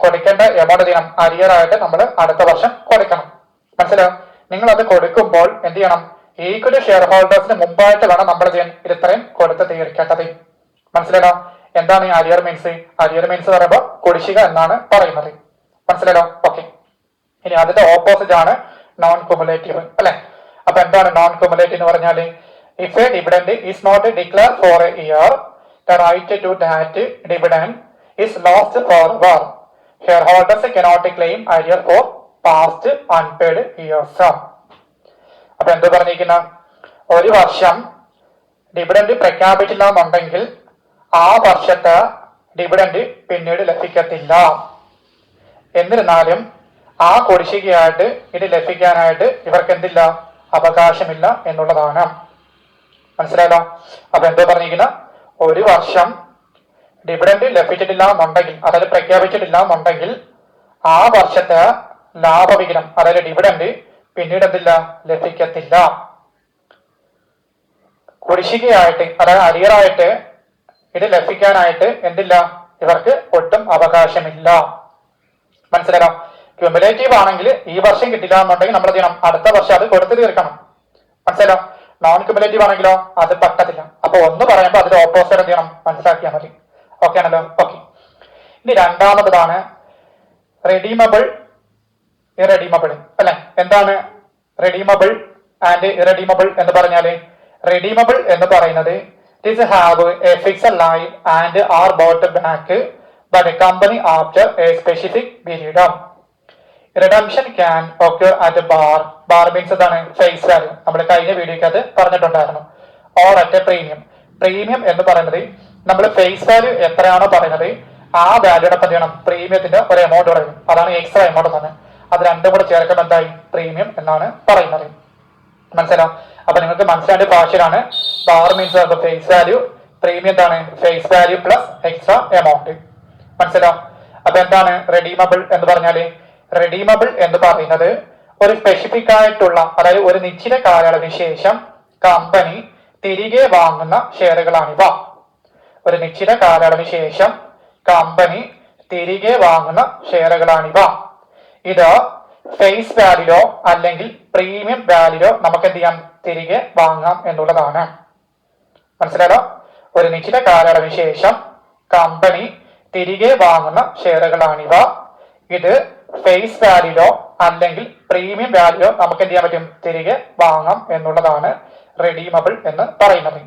കൊടുക്കേണ്ട എമൗണ്ട് ചെയ്യണം അരിയർ ആയിട്ട് നമ്മൾ അടുത്ത വർഷം കൊടുക്കണം. മനസ്സിലായോ? നിങ്ങൾ അത് കൊടുക്കുമ്പോൾ എന്ത് ചെയ്യണം, ഈക്വലി ഷെയർ ഹോൾഡേഴ്സിന് മുമ്പായിട്ട് വേണം നമ്മൾ ചെയ്യാൻ ഇത്രയും കൊടുത്ത് തീർക്കേണ്ടത്. മനസ്സിലായോ? എന്താണ് ഈ അരിയർ മീൻസ്? അരിയർ മീൻസ് പറയുമ്പോൾ കുടിശ്ശിക എന്നാണ് പറയുന്നത്. മനസ്സിലായോ? ഓക്കെ. ഇനി അതിന്റെ ഓപ്പോസിറ്റ് ആണ് നോൺ കുമുലേറ്റീവ് അല്ലെ. അപ്പൊ എന്താണ് നോൺ കുമുലേറ്റീവ് എന്ന് പറഞ്ഞാല്, if a dividend is not declare for a year, the right to that dividend is lost forever. Shareholders cannot claim arrear for past unpaid years. അപ്പൊ എന്ത് പറഞ്ഞിരിക്കുന്ന, ഒരു വർഷം ഡിവിഡൻഡ് പ്രഖ്യാപിച്ചില്ല എന്നുണ്ടെങ്കിൽ ആ വർഷത്തെ ഡിവിഡൻഡ് പിന്നീട് ലഭിക്കത്തില്ല. എന്നിരുന്നാലും ആ കുടിശ്ശികയായിട്ട് ഇത് ലഭിക്കാനായിട്ട് ഇവർക്ക് എന്തില്ല, അവകാശമില്ല എന്നുള്ളതാണ്. മനസ്സിലായല്ലോ? അപ്പൊ എന്തോ പറഞ്ഞിരിക്കുന്ന, ഒരു വർഷം ഡിവിഡൻഡ് ലഭിച്ചിട്ടില്ല എന്നുണ്ടെങ്കിൽ, അതായത് പ്രഖ്യാപിച്ചിട്ടില്ല എന്നുണ്ടെങ്കിൽ ആ വർഷത്തെ ലാഭവിഹിതം അതായത് ഡിവിഡൻഡ് പിന്നീട് എന്തില്ല, ലഭിക്കത്തില്ല. കുടിശ്ശികയായിട്ട് അതായത് അരിയറായിട്ട് ഇത് ലഭിക്കാനായിട്ട് എന്തില്ല, ഇവർക്ക് ഒട്ടും അവകാശമില്ല. മനസ്സിലായോ? ക്യുമുലേറ്റീവ് ആണെങ്കിൽ ഈ വർഷം കിട്ടില്ല എന്നുണ്ടെങ്കിൽ നമ്മൾ ചെയ്യണം അടുത്ത വർഷം അത് കൊടുത്തു തീർക്കണം. മനസ്സിലായോ? നോൺ ക്യുമുലേറ്റീവ് ആണെങ്കിലോ അത് പറ്റത്തില്ല. അപ്പൊ ഒന്ന് പറയുമ്പോൾ അതിന്റെ ഓപ്പോസിറ്റ് എന്ത് ചെയ്യണം, മനസ്സിലാക്കിയാൽ മതി. ഓക്കെ ആണല്ലോ? ഓക്കെ. ഇനി രണ്ടാമതാണ് റെഡീമബിൾ ഇറഡീമബിൾ അല്ലെ. എന്താണ് റെഡീമബിൾ ആൻഡ് ഇറഡീമബിൾ എന്ന് പറഞ്ഞാല്, റെഡീമബിൾ എന്ന് പറയുന്നത് this have a fixed life and are bought back by the company after a specific period. Redemption can occur at a bar. Bar means എന്താണ്, face value. നമ്മൾ കഴിഞ്ഞ വീഡിയോക്ക് അത് പറഞ്ഞിട്ടുണ്ടായിരുന്നു. Or at A premium. Premium എന്ന് പറയുന്നത് നമ്മൾ face value എത്രയാണോ പറയുന്നത് ആ വാല്യൂടെ ചെയ്യണം പ്രീമിയത്തിന്റെ ഒരു എമൗണ്ട് പറയും. അതാണ് എക്സ്ട്രാ എമൗണ്ട് തന്നെ. അത് രണ്ടും കൂടെ ചേർക്കുമ്പോൾ എന്തായി, പ്രീമിയം എന്നാണ് പറയുന്നത്. മനസ്സിലാവും? അപ്പൊ നിങ്ങൾക്ക് മനസ്സിലായ ഭാഷയിലാണ്. Par means face value, premium എന്താണ്, face value plus extra amount. മനസ്സിലാവും? അപ്പൊ എന്താണ് റെഡീമബിൾ എന്ന് പറഞ്ഞാല്, റെഡീമബിൾ എന്ന് പറയുന്നത് ഒരു സ്പെസിഫിക് ആയിട്ടുള്ള അതായത് ഒരു നിശ്ചിത കാലയളവിന് ശേഷം കമ്പനി തിരികെ വാങ്ങുന്ന ഷെയറുകളാണിവ. ഒരു നിശ്ചിത കാലയളവിന് ശേഷം കമ്പനി തിരികെ വാങ്ങുന്ന ഷെയറുകളാണിവ. ഇത് ഫേസ് വാല്യൂലോ അല്ലെങ്കിൽ പ്രീമിയം വാല്യൂലോ നമുക്ക് എന്ത് ചെയ്യാം, തിരികെ വാങ്ങാം എന്നുള്ളതാണ്. മനസ്സിലായോ? ഒരു നിശ്ചിത കാലയളവിന് ശേഷം കമ്പനി തിരികെ വാങ്ങുന്ന ഷെയറുകളാണിവ. ഇത് ഫേസ് വാല്യൂലോ അല്ലെങ്കിൽ പ്രീമിയം വാല്യൂലോ നമുക്ക് എന്ത് ചെയ്യാൻ പറ്റും, തിരികെ വാങ്ങാം എന്നുള്ളതാണ് റെഡീമബിൾ എന്ന് പറയുന്നത്.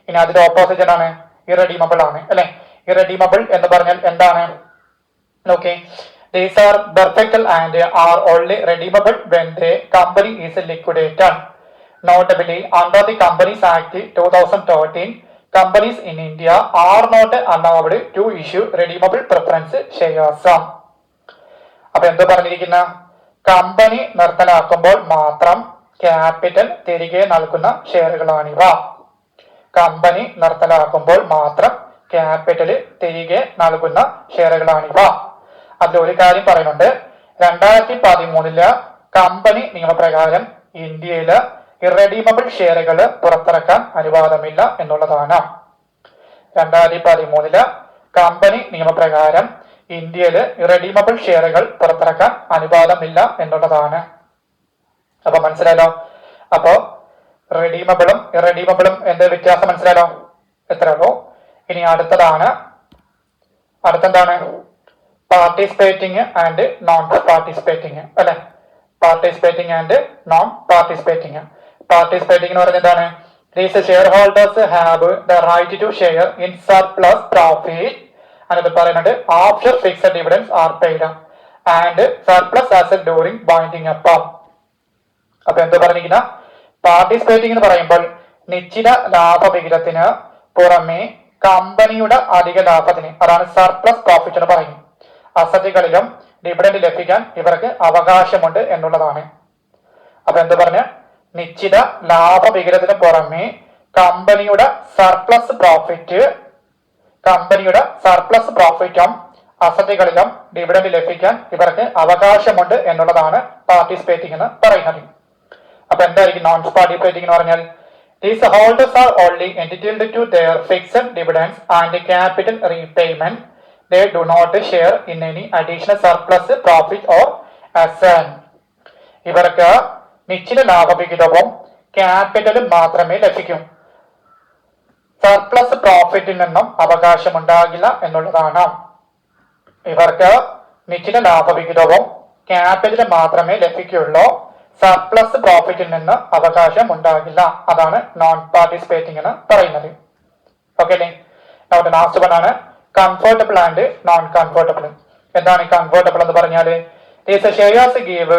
ഇനി അതിന്റെ ഓപ്പോസിറ്റ് എന്താണ്, ഇറഡീമബിൾ ആണ് അല്ലെ. ഇറഡീമബിൾ എന്ന് പറഞ്ഞാൽ എന്താണ്? Okay, these are perpetual and are only redeemable when the company is liquidated. Notably, under the Companies Act 2013, companies in India are not allowed to issue redeemable preference shares. അപ്പൊ എന്ത് പറഞ്ഞിരിക്കുന്ന, company നിർത്തലാക്കുമ്പോൾ മാത്രം capital തിരികെ നൽകുന്ന ഷെയറുകളാണിവ. Company നിർത്തലാക്കുമ്പോൾ മാത്രം capital തിരികെ നൽകുന്ന ഷെയറുകളാണിവ. അതിൽ ഒരു കാര്യം പറയുന്നുണ്ട്, 2013 കമ്പനി നിയമപ്രകാരം ഇന്ത്യയില് ഇറഡീമബിൾ ഷെയറുകൾ പുറത്തിറക്കാൻ അനുവാദമില്ല എന്നുള്ളതാണ്. 2013 കമ്പനി നിയമപ്രകാരം ഇന്ത്യയില് ഇറഡീമബിൾ ഷെയറുകൾ പുറത്തിറക്കാൻ അനുവാദമില്ല എന്നുള്ളതാണ്. അപ്പൊ മനസ്സിലായല്ലോ? അപ്പോ റെഡീമബിളും ഇറഡീമബിളും എന്ത് വ്യത്യാസം മനസ്സിലായല്ലോ? എത്രയുള്ളൂ? ഇനി അടുത്തതാണ്, അടുത്തെന്താണ്, പാർട്ടിസിപ്പേറ്റിംഗ് ആൻഡ് നോൺ പാർട്ടിസിപ്പേറ്റിംഗ് അല്ലെ. Participating and non participating. Participating എന്ന് പറയുന്നത് എന്താണ്? These shareholders have the right to share in surplus profit and പറയുന്നുണ്ട് after fixed dividends are paid and surplus asset during winding up. അപ്പൊ എന്താ പറഞ്ഞിരിക്കുന്ന, participating എന്ന് പറയുമ്പോൾ നിശ്ചിത ലാഭവിഹിതത്തിന് പുറമെ കമ്പനിയുടെ അധിക ലാഭത്തിന്, അതാണ് സർപ്ലസ് പ്രോഫിറ്റ് എന്ന് പറയും, അസറ്റുകളിലും ഡിവിഡൻഡ് ലഭിക്കാൻ ഇവർക്ക് അവകാശമുണ്ട് എന്നുള്ളതാണ്. അപ്പൊ എന്ത് പറഞ്ഞ, നിശ്ചിത ലാഭവിഹിതത്തിന് പുറമെ കമ്പനിയുടെ സർപ്ലസ് പ്രോഫിറ്റും അസറ്റുകളിലും ഡിവിഡന്റ് ലഭിക്കാൻ ഇവർക്ക് അവകാശമുണ്ട് എന്നുള്ളതാണ് പാർട്ടിസിപ്പേറ്റിംഗ് എന്ന് പറയുന്നത്. അപ്പൊ എന്തായിരിക്കും നോൺ പാർട്ടിസിപ്പേറ്റിംഗ് എന്ന് പറഞ്ഞാൽ these holders are only entitled to their fixed dividends and capital repayment. They do not share in any additional surplus profit or asset. ഇവർക്ക് നിശ്ചിത ലാഭവിഹിതവും ക്യാപിറ്റലും മാത്രമേ ലഭിക്കൂ. സർപ്ലസ് പ്രോഫിറ്റിൽ നിന്നും അവകാശമുണ്ടാകില്ല എന്നുള്ളതാണ്. ഇവർക്ക് നിശ്ചിത ലാഭവിഹിതവും ക്യാപിറ്റലും മാത്രമേ ലഭിക്കുള്ളൂ. സർപ്ലസ് പ്രോഫിറ്റിൽ നിന്ന് അവകാശം ഉണ്ടാകില്ല. അതാണ് നോൺ പാർട്ടിസിപ്പേറ്റിംഗ് എന്ന് പറയുന്നത്. ഓക്കെ അല്ലേ? നമ്മുടെ ലാസ്റ്റ് വൺ ആണ് കംഫർട്ടബിൾ ആൻഡ് നോൺ കംഫർട്ടബിൾ. എന്താണ് കംഫർട്ടബിൾ എന്ന് പറഞ്ഞാല് these shares give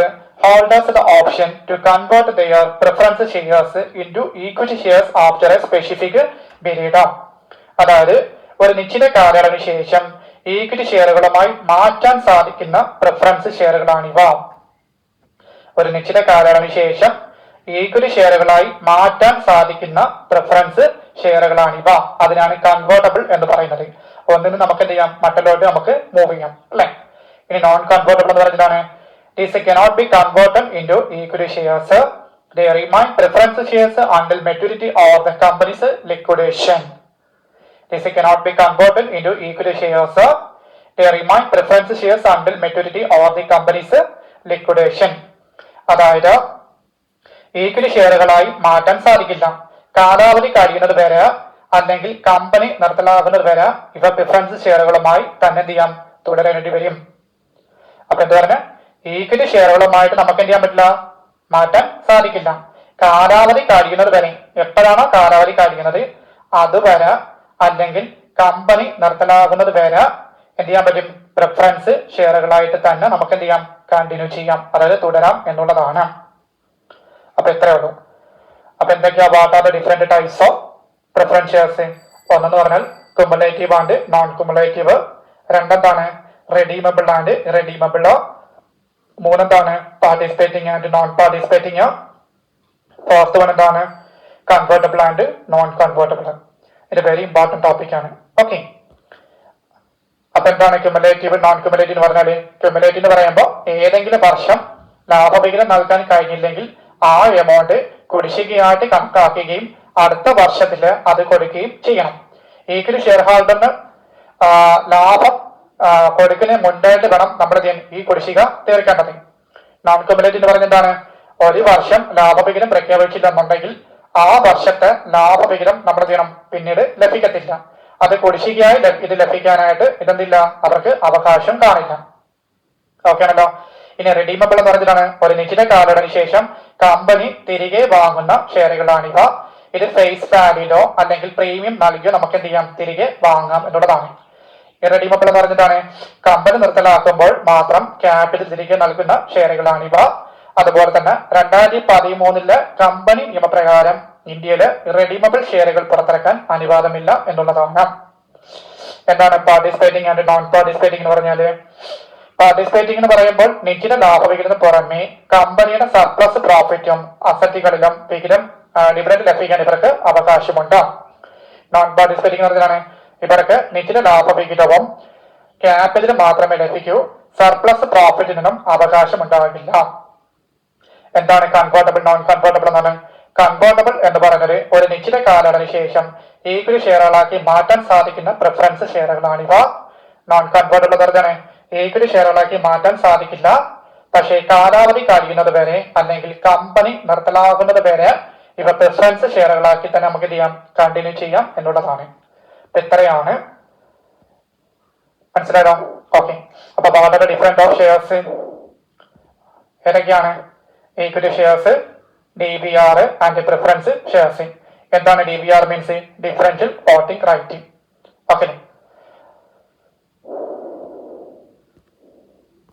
holders the option to convert their preference shares into equity shares after a specific period. അതായത് ഒരു നിശ്ചിത കാലയളവിന് ശേഷം ഈക്വിറ്റി ഷെയറുകളുമായി മാറ്റാൻ സാധിക്കുന്ന പ്രിഫറൻസ് ഷെയറുകളാണിവ. ഒരു നിശ്ചിത കാലയളവിന് ശേഷം ഈക്വിറ്റി ഷെയറുകളായി മാറ്റാൻ സാധിക്കുന്ന പ്രിഫറൻസ് ഷെയറുകളാണിവ. അതിനാണ് കൺവേർട്ടബിൾ എന്ന് പറയുന്നത്. ഒന്നിന് നമുക്ക് എന്ത് ചെയ്യാം, മറ്റൊരു നമുക്ക് മൂവ് ചെയ്യാം അല്ലെ. ഇനി നോൺ കൺവേർട്ടബിൾ എന്ന് പറഞ്ഞതാണ് these cannot be converted into equity shares. They remain preference shares until maturity or the company's liquidation. These cannot be converted into equity shares. They remain preference shares until maturity or the company's liquidation. അതായത് equity ഷെയറുകളായി മാറ്റാൻ സാധിക്കില്ല. കാലാവധി കഴിയുന്നത് വരെ അല്ലെങ്കിൽ company നിർത്തലാകുന്നത് വരെ ഇവ preference ഷെയറുകളുമായി തന്നെ എന്ത് ചെയ്യാം, തുടരേണ്ടി വരും. അപ്പൊ എന്താ പറഞ്ഞ ഈക്വിറ്റി ഷെയറുകളുമായിട്ട് നമുക്ക് എന്ത് ചെയ്യാൻ പറ്റില്ല, മാറ്റാൻ സാധിക്കില്ല. കാലാവധി കഴിയുന്നത് വരെ, എപ്പോഴാണോ കാലാവധി കഴിയുന്നത് അതുവരെ അല്ലെങ്കിൽ കമ്പനി നിർത്തലാകുന്നത് വരെ എന്ത് ചെയ്യാൻ പറ്റും, പ്രിഫറൻസ് ഷെയറുകളായിട്ട് തന്നെ നമുക്ക് എന്ത് ചെയ്യാം, കണ്ടിന്യൂ ചെയ്യാം, അതായത് തുടരാം എന്നുള്ളതാണ്. അപ്പൊ എത്രയേ ഉള്ളൂ. അപ്പൊ എന്തൊക്കെയാ what are the different types of preference shares? ഒന്നെന്ന് പറഞ്ഞാൽ കുമുലേറ്റീവ് ആൻഡ് നോൺ കുമുലേറ്റീവ്. രണ്ടെന്താണ് റെഡീമബിൾ ആൻഡ് ഇറഡീമബിൾ. മൂന്നെന്താണ് participating and non participating. Fourth one എന്താണ് കൺവേർട്ടബിൾ ആൻഡ് നോൺ കൺവേർട്ടബിൾ. ഇത് വെരി ഇമ്പോർട്ടന്റ് ടോപ്പിക് ആണ്. ഓക്കെ, അപ്പൊ എന്താണ് ക്യുമുലേറ്റീവ് നോൺ ക്യുമുലേറ്റീവ് എന്ന് പറഞ്ഞാല്, ക്യുമുലേറ്റീവ് എന്ന് പറയുമ്പോൾ ഏതെങ്കിലും വർഷം ലാഭവിഹിതം നൽകാൻ കഴിഞ്ഞില്ലെങ്കിൽ ആ എമൗണ്ട് കുടിശ്ശികയായിട്ട് കണക്കാക്കുകയും അടുത്ത വർഷത്തിൽ അത് കൊടുക്കുകയും ചെയ്യണം. ഈക്വിറ്റി ഷെയർ ഹോൾഡറിന് ലാഭം കൊടുക്കുന്നതിന് മുൻപായിട്ട് വേണം നമ്മൾ ഈ കുടിശ്ശിക തീർക്കേണ്ടത്. നോൺ ക്യുമുലേറ്റീവ് എന്ന് പറഞ്ഞ എന്താണ്, ഒരു വർഷം ലാഭവിഹിതം പ്രഖ്യാപിച്ചില്ലെന്നുണ്ടെങ്കിൽ ആ വർഷത്തെ ലാഭവിഹിതം നമ്മൾ ചെയ്യണം പിന്നീട് ലഭിക്കത്തില്ല. അത് കുടിശ്ശികയായി ഇത് ലഭിക്കാനായിട്ട് ഇതെന്തില്ല, അവർക്ക് അവകാശം കാണില്ല. ഓക്കെ ആണല്ലോ. ഇനി റെഡീമബിൾ എന്ന് പറഞ്ഞതാണ് ഒരു നിശ്ചിത കാലയളവിന് ശേഷം കമ്പനി തിരികെ വാങ്ങുന്ന ഷെയറുകളാണിവ. ഇത് ഫേസ് വാല്യൂലോ അല്ലെങ്കിൽ പ്രീമിയം നൽകിയോ നമുക്ക് എന്ത് ചെയ്യാം, തിരികെ വാങ്ങാം എന്നുള്ളതാണ്. ഇറഡീമബിൾ എന്ന് പറഞ്ഞിട്ടാണ് കമ്പനി നിർത്തലാക്കുമ്പോൾ മാത്രം ക്യാപിറ്റൽ തിരികെ നൽകുന്ന ഷെയറുകളാണിവ. അതുപോലെ തന്നെ 2013 കമ്പനി നിയമപ്രകാരം ഇന്ത്യയില് ഇറഡീമബിൾ ഷെയറുകൾ പുറത്തിറക്കാൻ അനുവാദമില്ല എന്നുള്ളതാണ്. എന്താണ് പാർട്ടിസിപ്പേറ്റിംഗ് ആൻഡ് നോൺ പാർട്ടിസിപ്പേറ്റിംഗ് എന്ന് പറഞ്ഞാല്, പാർട്ടിസിപ്പേറ്റിംഗ് എന്ന് പറയുമ്പോൾ നിശ്ചിത ലാഭവിഹിതത്തിന് പുറമെ കമ്പനിയുടെ സർപ്ലസ് പ്രോഫിറ്റും അസറ്റുകളിലും വിഹിതം ഡിവിഡന്റ് ലഭിക്കാൻ ഇവർക്ക് അവകാശമുണ്ട്. നോൺ പാർട്ടിസിപ്പേറ്റിംഗ് എന്ന് പറഞ്ഞാൽ ഇവർക്ക് നിശ്ചിത ലാഭവിഹിതവും ക്യാപിറ്റലും മാത്രമേ ലഭിക്കൂ. സർപ്ലസ് പ്രോഫിറ്റിൽ നിന്നും അവകാശം ഉണ്ടാകില്ല. എന്താണ് കൺവേർട്ടബിൾ നോൺ കൺവേർട്ടബിൾ എന്നാണ്? കൺവേർട്ടബിൾ എന്ന് പറയുന്നത് ഒരു നിശ്ചിത കാലയളവിന് ശേഷം ഈക്വിറ്റി ഷെയറുകളാക്കി മാറ്റാൻ സാധിക്കുന്ന പ്രിഫറൻസ് ഷെയറുകളാണിവ. നോൺ കൺവേർട്ടബിൾ എന്ന് പറഞ്ഞാൽ ഈക്വിറ്റി ഷെയറുകളാക്കി മാറ്റാൻ സാധിക്കില്ല, പക്ഷേ കാലാവധി കഴിയുന്നത് വരെ അല്ലെങ്കിൽ കമ്പനി നിർത്തലാകുന്നത് വരെ ഇവ പ്രിഫറൻസ് ഷെയറുകളാക്കി തന്നെ നമുക്ക് എന്ത് ചെയ്യാം, കണ്ടിന്യൂ ചെയ്യാം എന്നുള്ളതാണ്. ഇത്രയാണ്, മനസ്സിലായോ? ഓക്കെ, അപ്പൊ വളരെ ഡിഫറെന്റ് ഓഫ് ഷെയർസ് ഏതൊക്കെയാണ്? Equity shares, DBR and preference shares. എന്താണ് DBR means? Differential voting right. Okay.